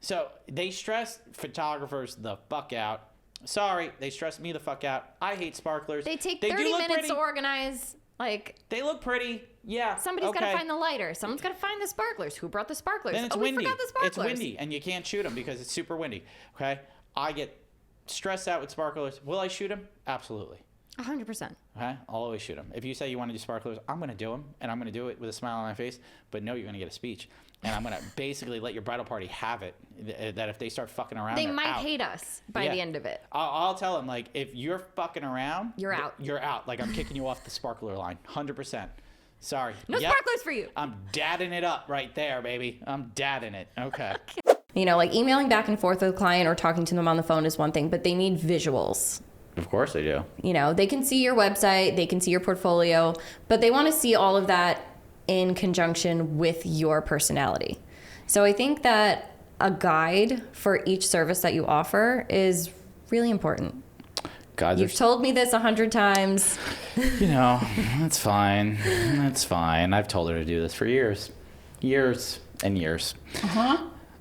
[SPEAKER 1] So they stress photographers the fuck out. Sorry, they stress me the fuck out. I hate sparklers.
[SPEAKER 2] They take 30 minutes to organize. Like,
[SPEAKER 1] They look pretty. Yeah.
[SPEAKER 2] somebody's got
[SPEAKER 1] okay.
[SPEAKER 2] to find the lighter. Someone's got to find the sparklers. Who brought the sparklers?
[SPEAKER 1] Then it's
[SPEAKER 2] we
[SPEAKER 1] windy.
[SPEAKER 2] forgot the sparklers.
[SPEAKER 1] It's windy, and you can't shoot them because it's super windy. Okay. I get stressed out with sparklers. Will I shoot them? Absolutely.
[SPEAKER 2] 100%.
[SPEAKER 1] Okay, I'll always shoot them. If you say you want to do sparklers, I'm going to do them, and I'm going to do it with a smile on my face. But no, you're going to get a speech, and I'm going to basically let your bridal party have it. That if they start fucking around,
[SPEAKER 2] They
[SPEAKER 1] they're
[SPEAKER 2] might
[SPEAKER 1] out.
[SPEAKER 2] hate us by the end of it.
[SPEAKER 1] I'll tell them, like, if you're fucking around,
[SPEAKER 2] You're out.
[SPEAKER 1] You're out. Like, I'm kicking you off the sparkler line, 100%. Sorry.
[SPEAKER 2] No
[SPEAKER 1] Yep.
[SPEAKER 2] sparklers for you.
[SPEAKER 1] I'm dadding it up right there, baby. I'm dadding it. Okay.
[SPEAKER 2] You know, like emailing back and forth with a client or talking to them on the phone is one thing, but they need visuals.
[SPEAKER 1] Of course they do.
[SPEAKER 2] You know, they can see your website, they can see your portfolio, but they want to see all of that in conjunction with your personality. So I think that a guide for each service that you offer is really important.
[SPEAKER 1] God,
[SPEAKER 2] You've told me this 100 times.
[SPEAKER 1] you know, that's fine. That's fine. I've told her to do this for years. Years and years.
[SPEAKER 2] Uh-huh.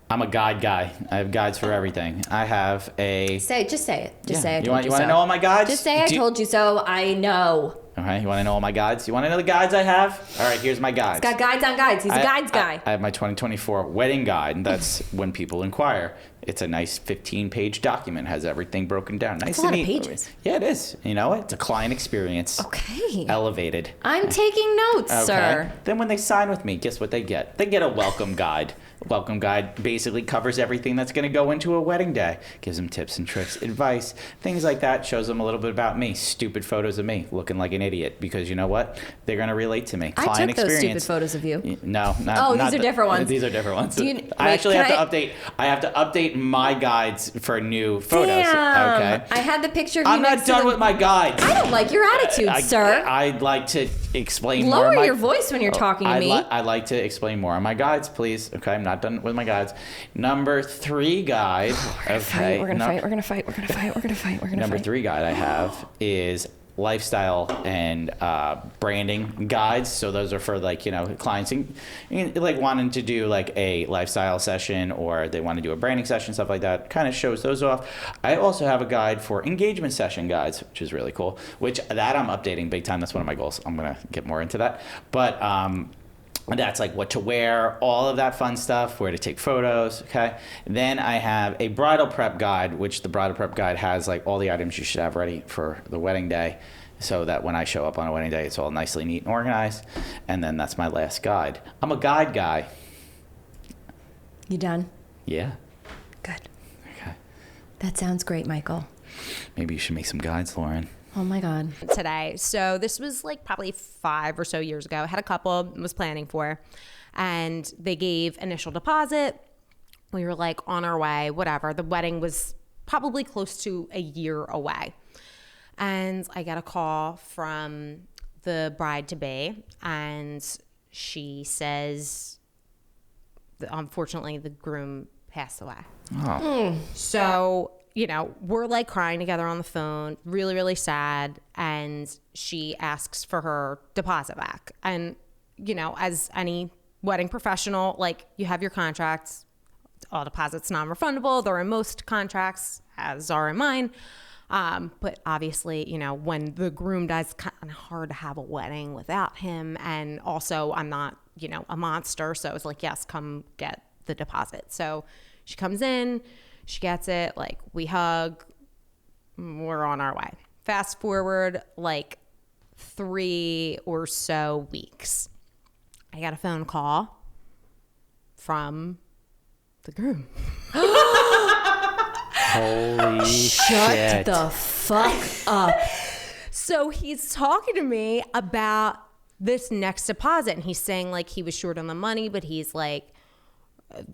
[SPEAKER 1] I'm a guide guy. I have guides for everything. I have a...
[SPEAKER 2] Just say it. Just say I
[SPEAKER 1] You
[SPEAKER 2] told
[SPEAKER 1] want
[SPEAKER 2] you
[SPEAKER 1] to
[SPEAKER 2] so.
[SPEAKER 1] know all my guides?
[SPEAKER 2] Just say I told you so. I know.
[SPEAKER 1] Okay, you want to know all my guides? You want to know the guides I have? All right, here's my guides.
[SPEAKER 2] He's got guides on guides. He's a guides guy.
[SPEAKER 1] I have my 2024 wedding guide, and that's when people inquire. It's a nice 15-page document, has everything broken down. Nice
[SPEAKER 2] That's a lot
[SPEAKER 1] and
[SPEAKER 2] of
[SPEAKER 1] neat.
[SPEAKER 2] pages.
[SPEAKER 1] Yeah, it is. You know what? It's a client experience.
[SPEAKER 2] Okay.
[SPEAKER 1] Elevated.
[SPEAKER 2] I'm taking notes,
[SPEAKER 1] Okay.
[SPEAKER 2] sir.
[SPEAKER 1] Then when they sign with me, guess what they get? They get a welcome guide. A welcome guide basically covers everything that's going to go into a wedding day. Gives them tips and tricks, advice, things like that. Shows them a little bit about me. Stupid photos of me looking like an idiot because you know what? They're going to relate to me.
[SPEAKER 2] I
[SPEAKER 1] Client
[SPEAKER 2] took those
[SPEAKER 1] experience.
[SPEAKER 2] stupid photos of you.
[SPEAKER 1] No, not.
[SPEAKER 2] Oh,
[SPEAKER 1] not
[SPEAKER 2] these are different ones.
[SPEAKER 1] These are different ones.
[SPEAKER 2] Do you-
[SPEAKER 1] I
[SPEAKER 2] wait,
[SPEAKER 1] actually
[SPEAKER 2] can
[SPEAKER 1] have to update. I have to update my guides for new photos.
[SPEAKER 2] Damn.
[SPEAKER 1] Okay.
[SPEAKER 2] I had the picture of you
[SPEAKER 1] I'm
[SPEAKER 2] next
[SPEAKER 1] not
[SPEAKER 2] to
[SPEAKER 1] done
[SPEAKER 2] the-
[SPEAKER 1] with my guides.
[SPEAKER 2] I don't like your attitude, sir.
[SPEAKER 1] I'd like to explain more.
[SPEAKER 2] Lower
[SPEAKER 1] of my-
[SPEAKER 2] your voice when you're talking to me.
[SPEAKER 1] I'd like to explain more on my guides, please. Okay, I'm not done with my guides. Number 3 guide. Okay.
[SPEAKER 2] We're gonna fight.
[SPEAKER 1] Number 3 guide I have is lifestyle and branding guides. So those are for like, you know, clients like wanting to do like a lifestyle session or they want to do a branding session, stuff like that. Kind of shows those off. I also have a guide for engagement session guides, which is really cool, which that I'm updating big time. That's one of my goals. I'm going to get more into that. But that's like what to wear, all of that fun stuff, where to take photos, okay? Then I have a bridal prep guide, which the bridal prep guide has like all the items you should have ready for the wedding day so that when I show up on a wedding day, it's all nicely neat and organized. And then that's my last guide. I'm a guide guy.
[SPEAKER 2] You done?
[SPEAKER 1] Yeah.
[SPEAKER 2] Good.
[SPEAKER 1] Okay.
[SPEAKER 2] That sounds great, Michael.
[SPEAKER 1] Maybe you should make some guides, Lauren.
[SPEAKER 2] Oh my God.
[SPEAKER 4] Today. So this was like probably 5 or so years ago. I had a couple was planning for, and they gave initial deposit. We were like on our way, whatever. The wedding was probably close to a year away. And I got a call from the bride to be, and she says, unfortunately, the groom passed away.
[SPEAKER 1] Oh.
[SPEAKER 4] So, you know, we're like crying together on the phone, really, really sad. And she asks for her deposit back. And, you know, as any wedding professional, like you have your contracts, all deposits non-refundable. They're in most contracts, as are in mine. But obviously, you know, when the groom dies, it's kind of hard to have a wedding without him. And also, I'm not, you know, a monster. So it's like, yes, come get the deposit. So she comes in, she gets it, like we hug, we're on our way. Fast forward like 3 or so weeks. I got a phone call from the groom.
[SPEAKER 1] Holy
[SPEAKER 2] Shut
[SPEAKER 1] shit.
[SPEAKER 2] the fuck up.
[SPEAKER 4] So he's talking to me about this next deposit, and he's saying like he was short on the money, but he's like,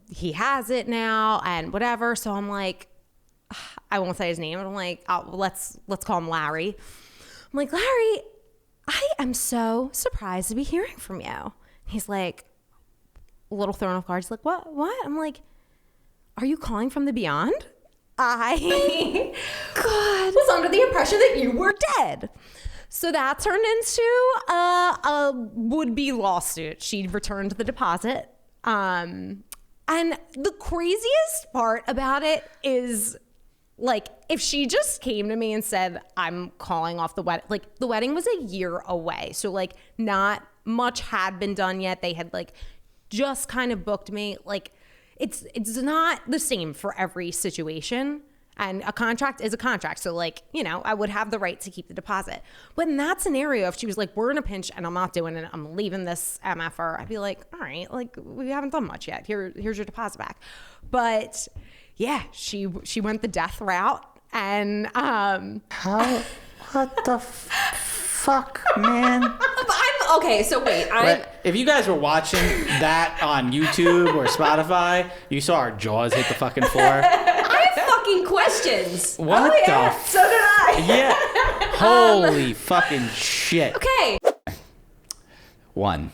[SPEAKER 4] he has it now and whatever. So I'm like, I won't say his name, but I'm like, let's call him Larry. I'm like, Larry, I am so surprised to be hearing from you. He's like, a little thrown off guard. He's like, what? I'm like, are you calling from the beyond? I God was under the impression that you were dead. So that turned into a would-be lawsuit. She returned the deposit. And the craziest part about it is Like, if she just came to me and said, I'm calling off the wedding, like, the wedding was a year away. So, like, not much had been done yet. They had, like, just kind of booked me. Like, it's not the same for every situation. And a contract is a contract. So, like, you know, I would have the right to keep the deposit. But in that scenario, if she was like, we're in a pinch and I'm not doing it, I'm leaving this MFR, I'd be like, all right, like, we haven't done much yet. Here's your deposit back. But yeah, she went the death route. And
[SPEAKER 3] What the fuck, man?
[SPEAKER 2] Okay, so wait.
[SPEAKER 1] But if you guys were watching that on YouTube or Spotify, you saw our jaws hit the fucking floor.
[SPEAKER 2] I have fucking questions.
[SPEAKER 1] What the?
[SPEAKER 2] So did I.
[SPEAKER 1] Yeah. Holy fucking shit.
[SPEAKER 2] Okay.
[SPEAKER 1] 1.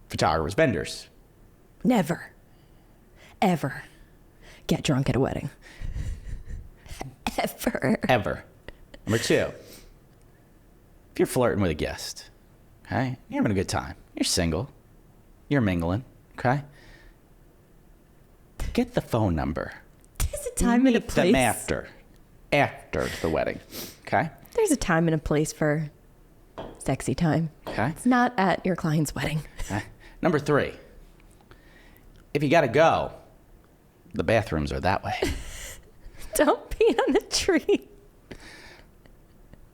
[SPEAKER 1] Photographers, vendors.
[SPEAKER 3] Never, ever get drunk at a wedding.
[SPEAKER 1] Ever. Number 2. If you're flirting with a guest, okay, you're having a good time. You're single. You're mingling, okay? Get the phone number.
[SPEAKER 3] There's a time and a
[SPEAKER 1] Meet
[SPEAKER 3] place.
[SPEAKER 1] them after the wedding, okay?
[SPEAKER 3] There's a time and a place for sexy time.
[SPEAKER 1] Okay.
[SPEAKER 3] It's not at your client's wedding.
[SPEAKER 1] Okay. Number 3. If you gotta go, the bathrooms are that way.
[SPEAKER 3] Don't pee on the tree.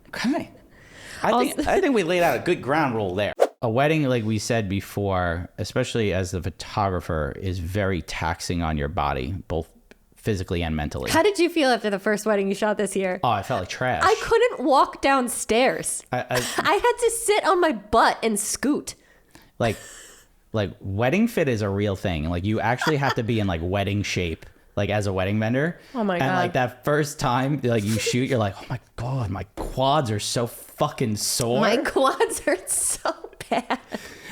[SPEAKER 1] Okay. I think we laid out a good ground rule there. A wedding, like we said before, especially as the photographer, is very taxing on your body, both physically and mentally.
[SPEAKER 2] How did you feel after the first wedding you shot this year?
[SPEAKER 1] Oh, I felt like trash.
[SPEAKER 2] I couldn't walk downstairs. I had to sit on my butt and scoot.
[SPEAKER 1] like wedding fit is a real thing. Like you actually have to be in like wedding shape, like as a wedding vendor.
[SPEAKER 2] Oh my God.
[SPEAKER 1] And like that first time like you shoot, you're like, oh my God, my quads are so fucking sore.
[SPEAKER 2] My quads hurt so bad.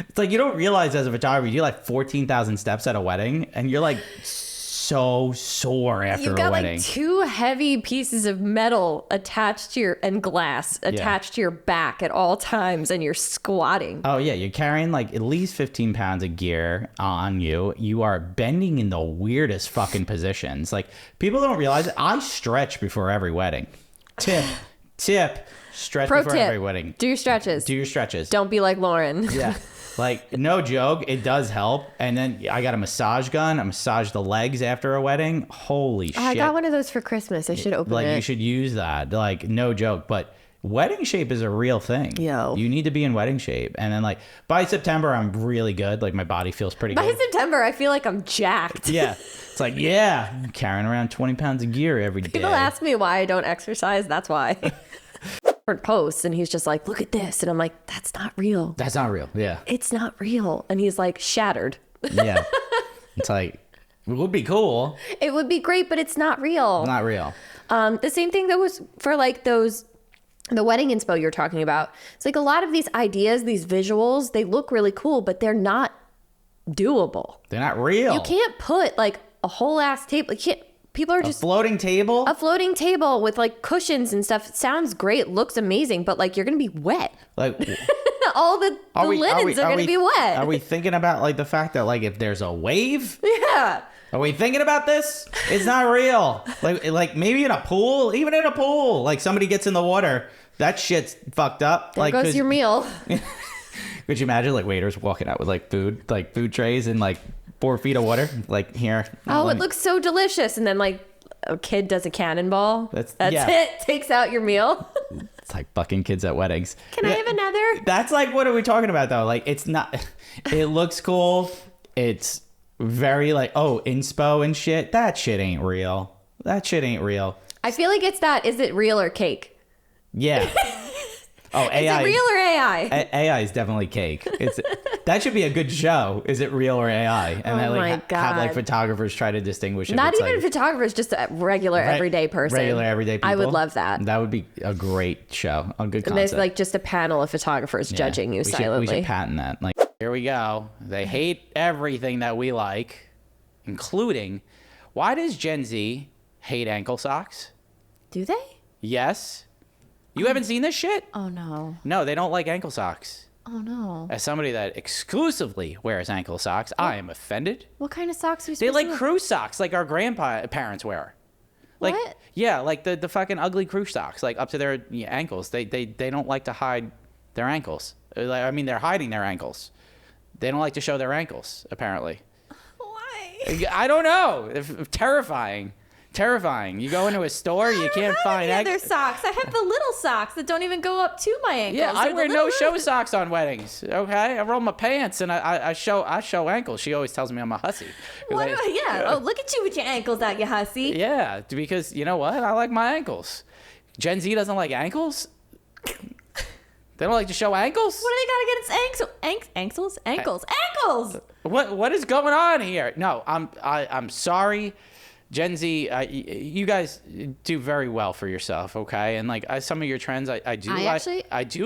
[SPEAKER 1] It's like you don't realize as a photographer, you do like 14,000 steps at a wedding and you're like so sore after
[SPEAKER 2] You've
[SPEAKER 1] a
[SPEAKER 2] got
[SPEAKER 1] wedding.
[SPEAKER 2] like 2 heavy pieces of metal attached to your and glass attached to your back at all times, and you're squatting.
[SPEAKER 1] Oh yeah, you're carrying like at least 15 pounds of gear on you. You are bending in the weirdest fucking positions. Like people don't realize it. I stretch before every wedding. Tip, stretch
[SPEAKER 2] Pro
[SPEAKER 1] before
[SPEAKER 2] tip:
[SPEAKER 1] every wedding.
[SPEAKER 2] do your stretches.
[SPEAKER 1] Do your stretches.
[SPEAKER 2] Don't be like Lauren.
[SPEAKER 1] Yeah. Like, no joke, it does help. And then I got a massage gun. I massage the legs after a wedding. Holy shit.
[SPEAKER 2] I got one of those for Christmas. I should open
[SPEAKER 1] Like,
[SPEAKER 2] it.
[SPEAKER 1] you should use that. Like, no joke. But wedding shape is a real thing.
[SPEAKER 3] Yo.
[SPEAKER 1] You need to be in wedding shape. And then, like, by September, I'm really good. Like, my body feels pretty
[SPEAKER 2] By
[SPEAKER 1] good.
[SPEAKER 2] September, I feel like I'm jacked.
[SPEAKER 1] Yeah. It's like, yeah, I'm carrying around 20 pounds of gear every day.
[SPEAKER 2] People ask me why I don't exercise. That's why. Posts, and he's just like, look at this. And I'm like, that's not real.
[SPEAKER 1] That's not real. Yeah.
[SPEAKER 2] It's not real. And he's like, shattered.
[SPEAKER 1] Yeah. It's like, it would be cool.
[SPEAKER 2] It would be great, but it's not real.
[SPEAKER 1] Not real.
[SPEAKER 2] The same thing that was for like the wedding inspo you're talking about. It's like a lot of these ideas, these visuals, they look really cool, but they're not doable.
[SPEAKER 1] They're not real.
[SPEAKER 2] You can't put like a whole ass table. You can't. People are just
[SPEAKER 1] Floating table?
[SPEAKER 2] a floating table with like cushions and stuff. Sounds great, looks amazing, but like you're gonna be wet.
[SPEAKER 1] Like,
[SPEAKER 2] All the linens are gonna be wet.
[SPEAKER 1] Are we thinking about like the fact that like if there's a wave?
[SPEAKER 2] Yeah.
[SPEAKER 1] Are we thinking about this? It's not real. Like maybe in a pool, even in a pool, like somebody gets in the water, that shit's fucked up.
[SPEAKER 2] There
[SPEAKER 1] Like,
[SPEAKER 2] goes your meal.
[SPEAKER 1] could you imagine like waiters walking out with like food trays and like 4 feet of water? Like here.
[SPEAKER 2] Oh,
[SPEAKER 1] let
[SPEAKER 2] it
[SPEAKER 1] me-
[SPEAKER 2] looks so delicious. And then like a kid does a cannonball.
[SPEAKER 1] That's
[SPEAKER 2] it. Takes out your meal.
[SPEAKER 1] It's like fucking kids at weddings.
[SPEAKER 2] Can I have another?
[SPEAKER 1] That's like, what are we talking about though? Like, it's not, it looks cool. It's very like, oh, inspo and shit. That shit ain't real. That shit ain't real.
[SPEAKER 2] I feel like it's that. Is it real or cake?
[SPEAKER 1] Yeah. Oh, AI.
[SPEAKER 2] Is it real or AI?
[SPEAKER 1] AI is definitely cake. That should be a good show. Is it real or AI? And
[SPEAKER 2] Oh
[SPEAKER 1] then like
[SPEAKER 2] my
[SPEAKER 1] have like
[SPEAKER 2] God.
[SPEAKER 1] photographers try to distinguish it.
[SPEAKER 2] Not
[SPEAKER 1] It's
[SPEAKER 2] even
[SPEAKER 1] like,
[SPEAKER 2] photographers, just a regular everyday person.
[SPEAKER 1] Regular everyday people.
[SPEAKER 2] I would love that.
[SPEAKER 1] That would be a great show. A good
[SPEAKER 2] And there's
[SPEAKER 1] concept.
[SPEAKER 2] like just a panel of photographers
[SPEAKER 1] Yeah.
[SPEAKER 2] judging you
[SPEAKER 1] We
[SPEAKER 2] silently.
[SPEAKER 1] should patent that. Like, here we go. They hate everything that we like, including, why does Gen Z hate ankle socks?
[SPEAKER 2] Do they?
[SPEAKER 1] Yes. You haven't seen this shit?
[SPEAKER 2] Oh no.
[SPEAKER 1] No, they don't like ankle socks.
[SPEAKER 2] Oh no.
[SPEAKER 1] As somebody that exclusively wears ankle socks, I am offended.
[SPEAKER 2] What kind of socks are you
[SPEAKER 1] They
[SPEAKER 2] supposed
[SPEAKER 1] like
[SPEAKER 2] to
[SPEAKER 1] crew socks like our grandparents wear. Like,
[SPEAKER 2] What?
[SPEAKER 1] yeah, like the fucking ugly crew socks, like up to their ankles. They don't like to hide their ankles. I mean, they're hiding their ankles. They don't like to show their ankles, apparently.
[SPEAKER 2] Why?
[SPEAKER 1] I don't know. Terrifying. Terrifying. You go into a store, you can't find
[SPEAKER 2] other socks. I have the little socks that don't even go up to my ankles.
[SPEAKER 1] Yeah, I
[SPEAKER 2] They're
[SPEAKER 1] wear
[SPEAKER 2] the
[SPEAKER 1] no
[SPEAKER 2] little-
[SPEAKER 1] show socks on weddings. Okay, I roll my pants and I show ankles. She always tells me I'm a hussy. 'Cause
[SPEAKER 2] What? Yeah. Oh, look at you with your ankles out, you hussy.
[SPEAKER 1] Yeah, because you know what? I like my ankles. Gen Z doesn't like ankles. They don't like to show ankles.
[SPEAKER 2] What do they gotta get its ankles?
[SPEAKER 1] What is going on here? No, I'm sorry, Gen Z. You guys do very well for yourself, okay? And like some of your trends, I do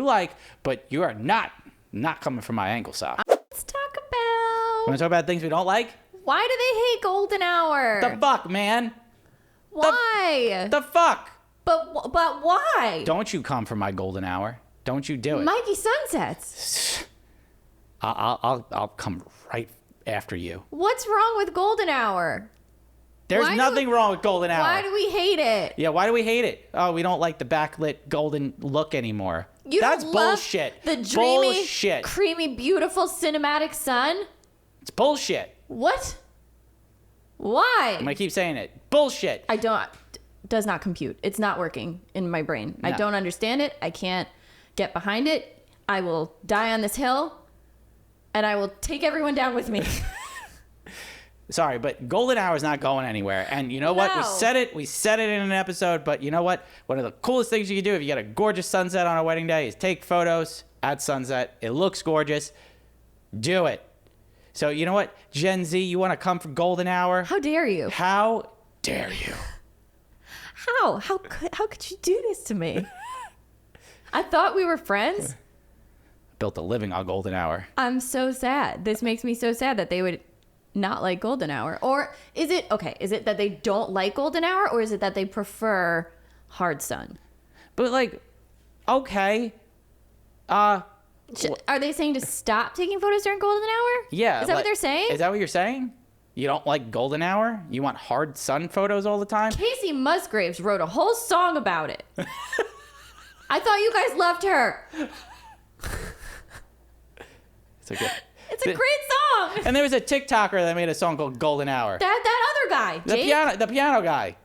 [SPEAKER 1] like, but you are not coming from my ankle sock.
[SPEAKER 2] Let's talk about.
[SPEAKER 1] Want to talk about things we don't like?
[SPEAKER 2] Why do they hate golden hour?
[SPEAKER 1] The fuck, man.
[SPEAKER 2] Why?
[SPEAKER 1] The fuck.
[SPEAKER 2] But why?
[SPEAKER 1] Don't you come for my golden hour. Don't you do it.
[SPEAKER 2] Mikey Sunsets.
[SPEAKER 1] I'll come right after you.
[SPEAKER 2] What's wrong with golden hour?
[SPEAKER 1] There's nothing wrong with golden hour.
[SPEAKER 2] Why do we hate it?
[SPEAKER 1] Yeah, why do we hate it? Oh, we don't like the backlit golden look anymore. That's
[SPEAKER 2] don't love
[SPEAKER 1] bullshit.
[SPEAKER 2] The dreamy,
[SPEAKER 1] bullshit.
[SPEAKER 2] creamy, beautiful cinematic sun?
[SPEAKER 1] It's bullshit.
[SPEAKER 2] What? Why?
[SPEAKER 1] I'm gonna keep saying it. Bullshit.
[SPEAKER 2] I don't. Does not compute. It's not working in my brain. I
[SPEAKER 1] No.
[SPEAKER 2] don't understand it. I can't get behind it. I will die on this hill, and I will take everyone down with me.
[SPEAKER 1] Sorry, but golden hour is not going anywhere. And you know what?
[SPEAKER 2] No.
[SPEAKER 1] We said it in an episode, but you know what? One of the coolest things you can do if you get a gorgeous sunset on a wedding day is take photos at sunset. It looks gorgeous. Do it. So you know what? Gen Z, you want to come for golden hour?
[SPEAKER 2] How dare you?
[SPEAKER 1] How dare you?
[SPEAKER 2] How could you do this to me? I thought we were friends.
[SPEAKER 1] Built a living on golden hour.
[SPEAKER 2] I'm so sad. This makes me so sad that they would not like golden hour. Or is it that they don't like golden hour, or is it that they prefer hard sun?
[SPEAKER 1] But like, okay.
[SPEAKER 2] Are they saying to stop taking photos during golden hour?
[SPEAKER 1] Yeah.
[SPEAKER 2] Is that what they're saying?
[SPEAKER 1] Is that what you're saying? You don't like golden hour? You want hard sun photos all the time?
[SPEAKER 2] Casey Musgraves wrote a whole song about it. I thought you guys loved her.
[SPEAKER 1] It's okay.
[SPEAKER 2] It's a great song.
[SPEAKER 1] And there was a TikToker that made a song called Golden Hour.
[SPEAKER 2] That other guy, Jake.
[SPEAKER 1] The piano guy.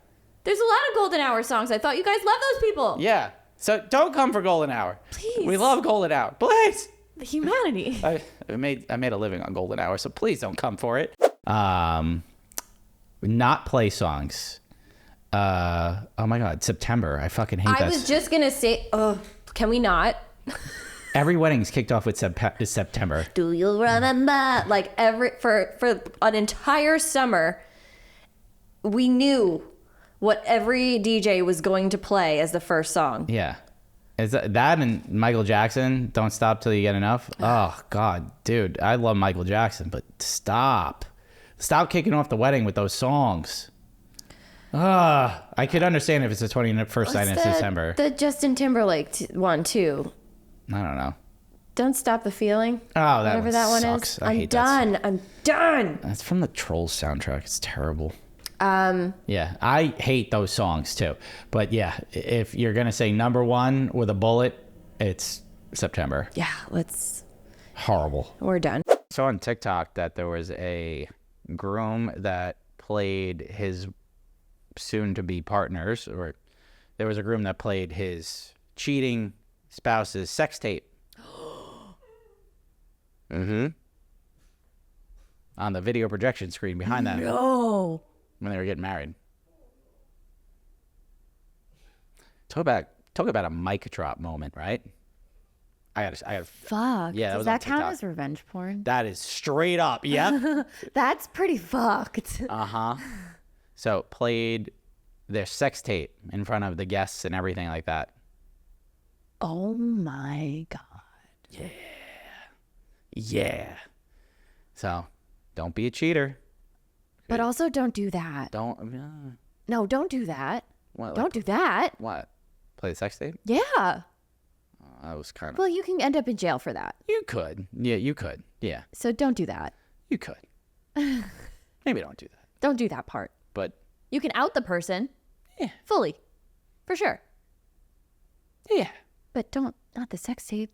[SPEAKER 2] There's a lot of golden hour songs. I thought you guys loved those people.
[SPEAKER 1] Yeah. So don't come for golden hour.
[SPEAKER 2] Please.
[SPEAKER 1] We love golden hour. Please.
[SPEAKER 2] The humanity.
[SPEAKER 1] I made a living on golden hour, so please don't come for it. Not play songs. Oh my God, September. I fucking hate that.
[SPEAKER 2] I was just gonna say, can we not?
[SPEAKER 1] Every wedding's kicked off with September.
[SPEAKER 2] Do you remember? Like for an entire summer, we knew what every DJ was going to play as the first song.
[SPEAKER 1] Yeah. Is that and Michael Jackson, Don't Stop Till You Get Enough? Oh, God. Dude, I love Michael Jackson, but stop. Stop kicking off the wedding with those songs. I could understand if it's the 21st night in December.
[SPEAKER 2] The Justin Timberlake one too.
[SPEAKER 1] I don't know.
[SPEAKER 2] Don't Stop the Feeling.
[SPEAKER 1] Oh, that
[SPEAKER 2] whatever
[SPEAKER 1] one
[SPEAKER 2] that one
[SPEAKER 1] sucks.
[SPEAKER 2] is.
[SPEAKER 1] I hate that song.
[SPEAKER 2] I'm done.
[SPEAKER 1] That's from the Trolls soundtrack. It's terrible. Yeah, I hate those songs too. But yeah, if you're gonna say number one with a bullet, it's September.
[SPEAKER 2] Yeah,
[SPEAKER 1] Horrible.
[SPEAKER 2] we're done.
[SPEAKER 1] I saw on TikTok that there was a groom that played his soon-to-be partners, or there was a groom that played his cheating spouse's sex tape. On the video projection screen behind them.
[SPEAKER 2] No.
[SPEAKER 1] When they were getting married. Talk about a mic drop moment, right? I gotta.
[SPEAKER 2] Fuck.
[SPEAKER 1] Yeah, that
[SPEAKER 2] Does
[SPEAKER 1] was on
[SPEAKER 2] that count
[SPEAKER 1] TikTok.
[SPEAKER 2] as revenge porn?
[SPEAKER 1] That is straight up. Yep.
[SPEAKER 2] That's pretty fucked.
[SPEAKER 1] So played their sex tape in front of the guests and everything like that.
[SPEAKER 2] Oh my God.
[SPEAKER 1] Yeah. So don't be a cheater.
[SPEAKER 2] But also don't do that.
[SPEAKER 1] Don't.
[SPEAKER 2] No, don't do that.
[SPEAKER 1] What?
[SPEAKER 2] Don't do that.
[SPEAKER 1] What? Play the sex tape?
[SPEAKER 2] Yeah.
[SPEAKER 1] I was kind of.
[SPEAKER 2] Well, you can end up in jail for that.
[SPEAKER 1] You could. Yeah, you could. Yeah,
[SPEAKER 2] So don't do that.
[SPEAKER 1] you could. Maybe don't do that.
[SPEAKER 2] Don't do that part.
[SPEAKER 1] But
[SPEAKER 2] You can out the person.
[SPEAKER 3] Yeah.
[SPEAKER 2] Fully. For sure.
[SPEAKER 3] Yeah.
[SPEAKER 2] But not the sex tape.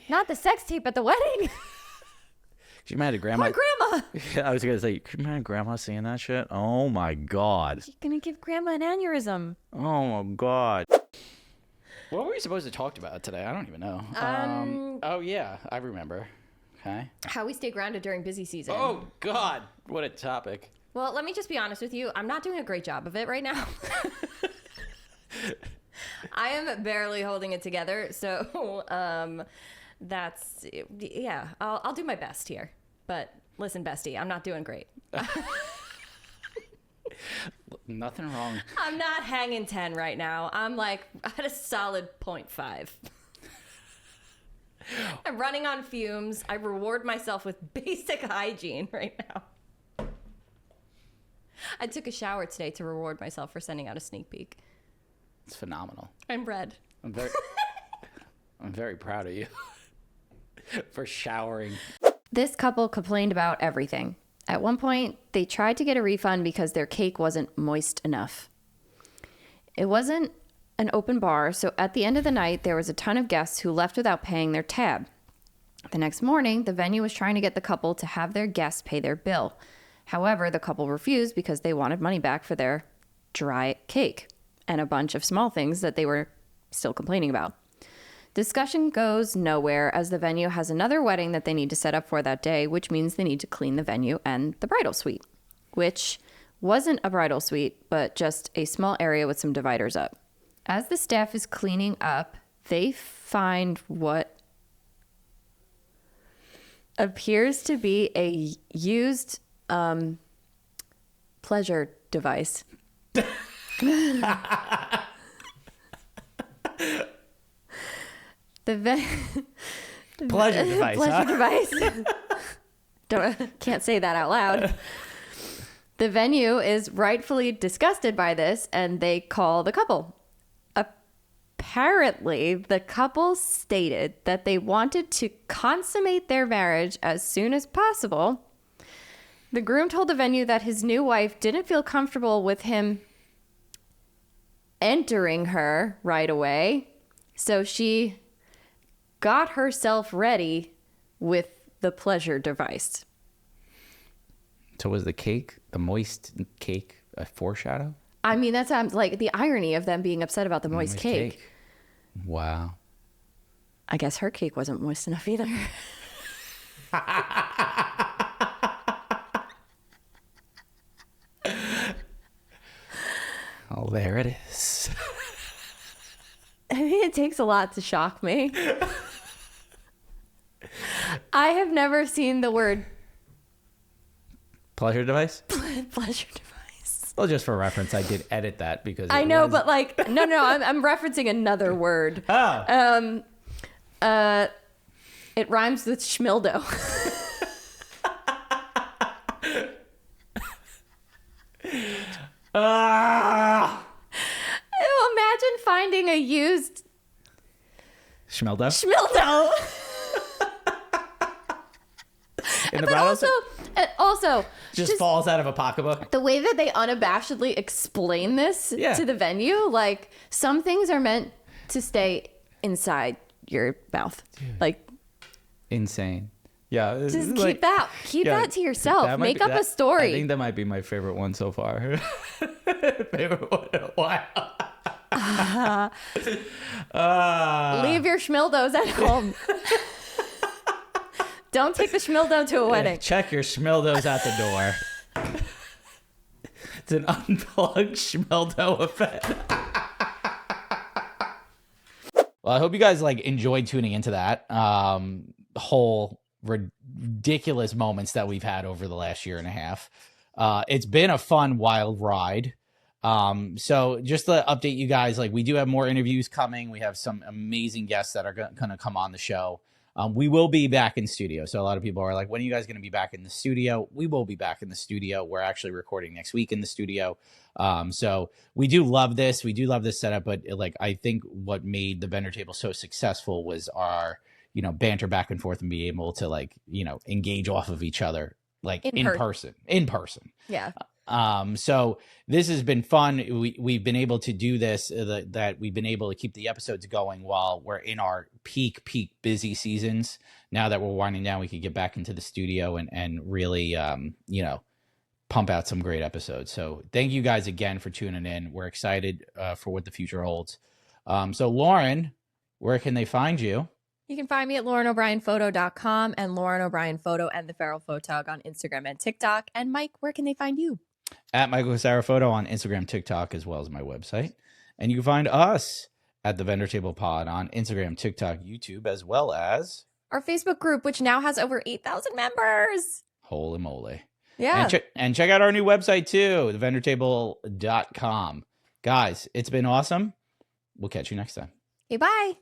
[SPEAKER 2] Not the sex tape at the wedding.
[SPEAKER 1] Could you imagine grandma?
[SPEAKER 2] Poor grandma.
[SPEAKER 1] I was gonna say, could you imagine grandma seeing that shit? Oh my god.
[SPEAKER 2] You're going to give grandma an aneurysm.
[SPEAKER 1] Oh my god. What were we supposed to talk about today? I don't even know. Oh yeah, I remember. Okay.
[SPEAKER 2] How we stay grounded during busy season.
[SPEAKER 1] Oh god, what a topic.
[SPEAKER 2] Well, let me just be honest with you. I'm not doing a great job of it right now. I am barely holding it together. So that's, yeah, I'll do my best here. But listen, bestie, I'm not doing great.
[SPEAKER 1] Nothing wrong.
[SPEAKER 2] I'm not hanging 10 right now. I'm like at a solid 0.5. I'm running on fumes. I reward myself with basic hygiene right now. I took a shower today to reward myself for sending out a sneak peek.
[SPEAKER 1] It's phenomenal.
[SPEAKER 2] I'm red.
[SPEAKER 1] I'm very proud of you for showering.
[SPEAKER 2] This couple complained about everything. At one point, they tried to get a refund because their cake wasn't moist enough. It wasn't an open bar, so at the end of the night, there was a ton of guests who left without paying their tab. The next morning, the venue was trying to get the couple to have their guests pay their bill. However, the couple refused because they wanted money back for their dry cake and a bunch of small things that they were still complaining about. Discussion goes nowhere as the venue has another wedding that they need to set up for that day, which means they need to clean the venue and the bridal suite, which wasn't a bridal suite, but just a small area with some dividers up. As the staff is cleaning up, they find what appears to be a used pleasure device.
[SPEAKER 1] Pleasure device.
[SPEAKER 2] Pleasure device. Can't say that out loud. The venue is rightfully disgusted by this, and they call the couple. Apparently, the couple stated that they wanted to consummate their marriage as soon as possible. The groom told the venue that his new wife didn't feel comfortable with him entering her right away, so she got herself ready with the pleasure device.
[SPEAKER 1] So was the moist cake, a foreshadow?
[SPEAKER 2] I mean, that sounds like the irony of them being upset about the moist cake.
[SPEAKER 1] Wow.
[SPEAKER 2] I guess her cake wasn't moist enough either.
[SPEAKER 1] Oh, there it is.
[SPEAKER 2] I mean, it takes a lot to shock me. I have never seen the word
[SPEAKER 1] Pleasure device?
[SPEAKER 2] pleasure device.
[SPEAKER 1] Well, just for reference, I did edit that because
[SPEAKER 2] I know, but like, no, I'm referencing another word.
[SPEAKER 1] Oh.
[SPEAKER 2] It rhymes with schmildo. Imagine finding a used
[SPEAKER 1] Schmeldo?
[SPEAKER 2] schmildo.
[SPEAKER 1] In the
[SPEAKER 2] But
[SPEAKER 1] bridal
[SPEAKER 2] also,
[SPEAKER 1] just falls out of a pocketbook.
[SPEAKER 2] the way that they unabashedly explain this
[SPEAKER 1] Yeah.
[SPEAKER 2] to the venue, like some things are meant to stay inside your mouth. Like,
[SPEAKER 1] Insane. Yeah.
[SPEAKER 2] just keep that to yourself.
[SPEAKER 1] that might
[SPEAKER 2] Make
[SPEAKER 1] be-
[SPEAKER 2] up a story.
[SPEAKER 1] I think that might be my favorite one so far. Favorite one in a while.
[SPEAKER 2] Leave your schmildos at home. Don't take the schmildo to a wedding.
[SPEAKER 1] Check your schmildos out the door. It's an unplugged schmildo event. Well, I hope you guys enjoyed tuning into that. Whole ridiculous moments that we've had over the last year and a half. It's been a fun, wild ride. So just to update you guys, we do have more interviews coming. We have some amazing guests that are going to come on the show. We will be back in studio. So a lot of people are like, when are you guys going to be back in the studio? We will be back in the studio. We're actually recording next week in the studio. So we do love this. We do love this setup. But I think what made the vendor table so successful was our, banter back and forth and be able to engage off of each other in person.
[SPEAKER 2] Yeah.
[SPEAKER 1] So this has been fun. We've been able to do this, that we've been able to keep the episodes going while we're in our peak busy seasons. Now that we're winding down, we can get back into the studio and really, pump out some great episodes. So thank you guys again for tuning in. We're excited for what the future holds. So Lauren, where can they find you?
[SPEAKER 2] You can find me at LaurenO'BrienPhoto.com and Lauren O'Brien Photo and the Feral Photog on Instagram and TikTok. And Mike, where can they find you?
[SPEAKER 1] At Michael Casara Photo on Instagram, TikTok, as well as my website. And you can find us at the Vendor Table Pod on Instagram, TikTok, YouTube, as well as
[SPEAKER 2] our Facebook group, which now has over 8,000 members.
[SPEAKER 1] Holy moly.
[SPEAKER 2] Yeah.
[SPEAKER 1] And check out our new website too, thevendortable.com. Guys, it's been awesome. We'll catch you next time.
[SPEAKER 2] Okay, bye.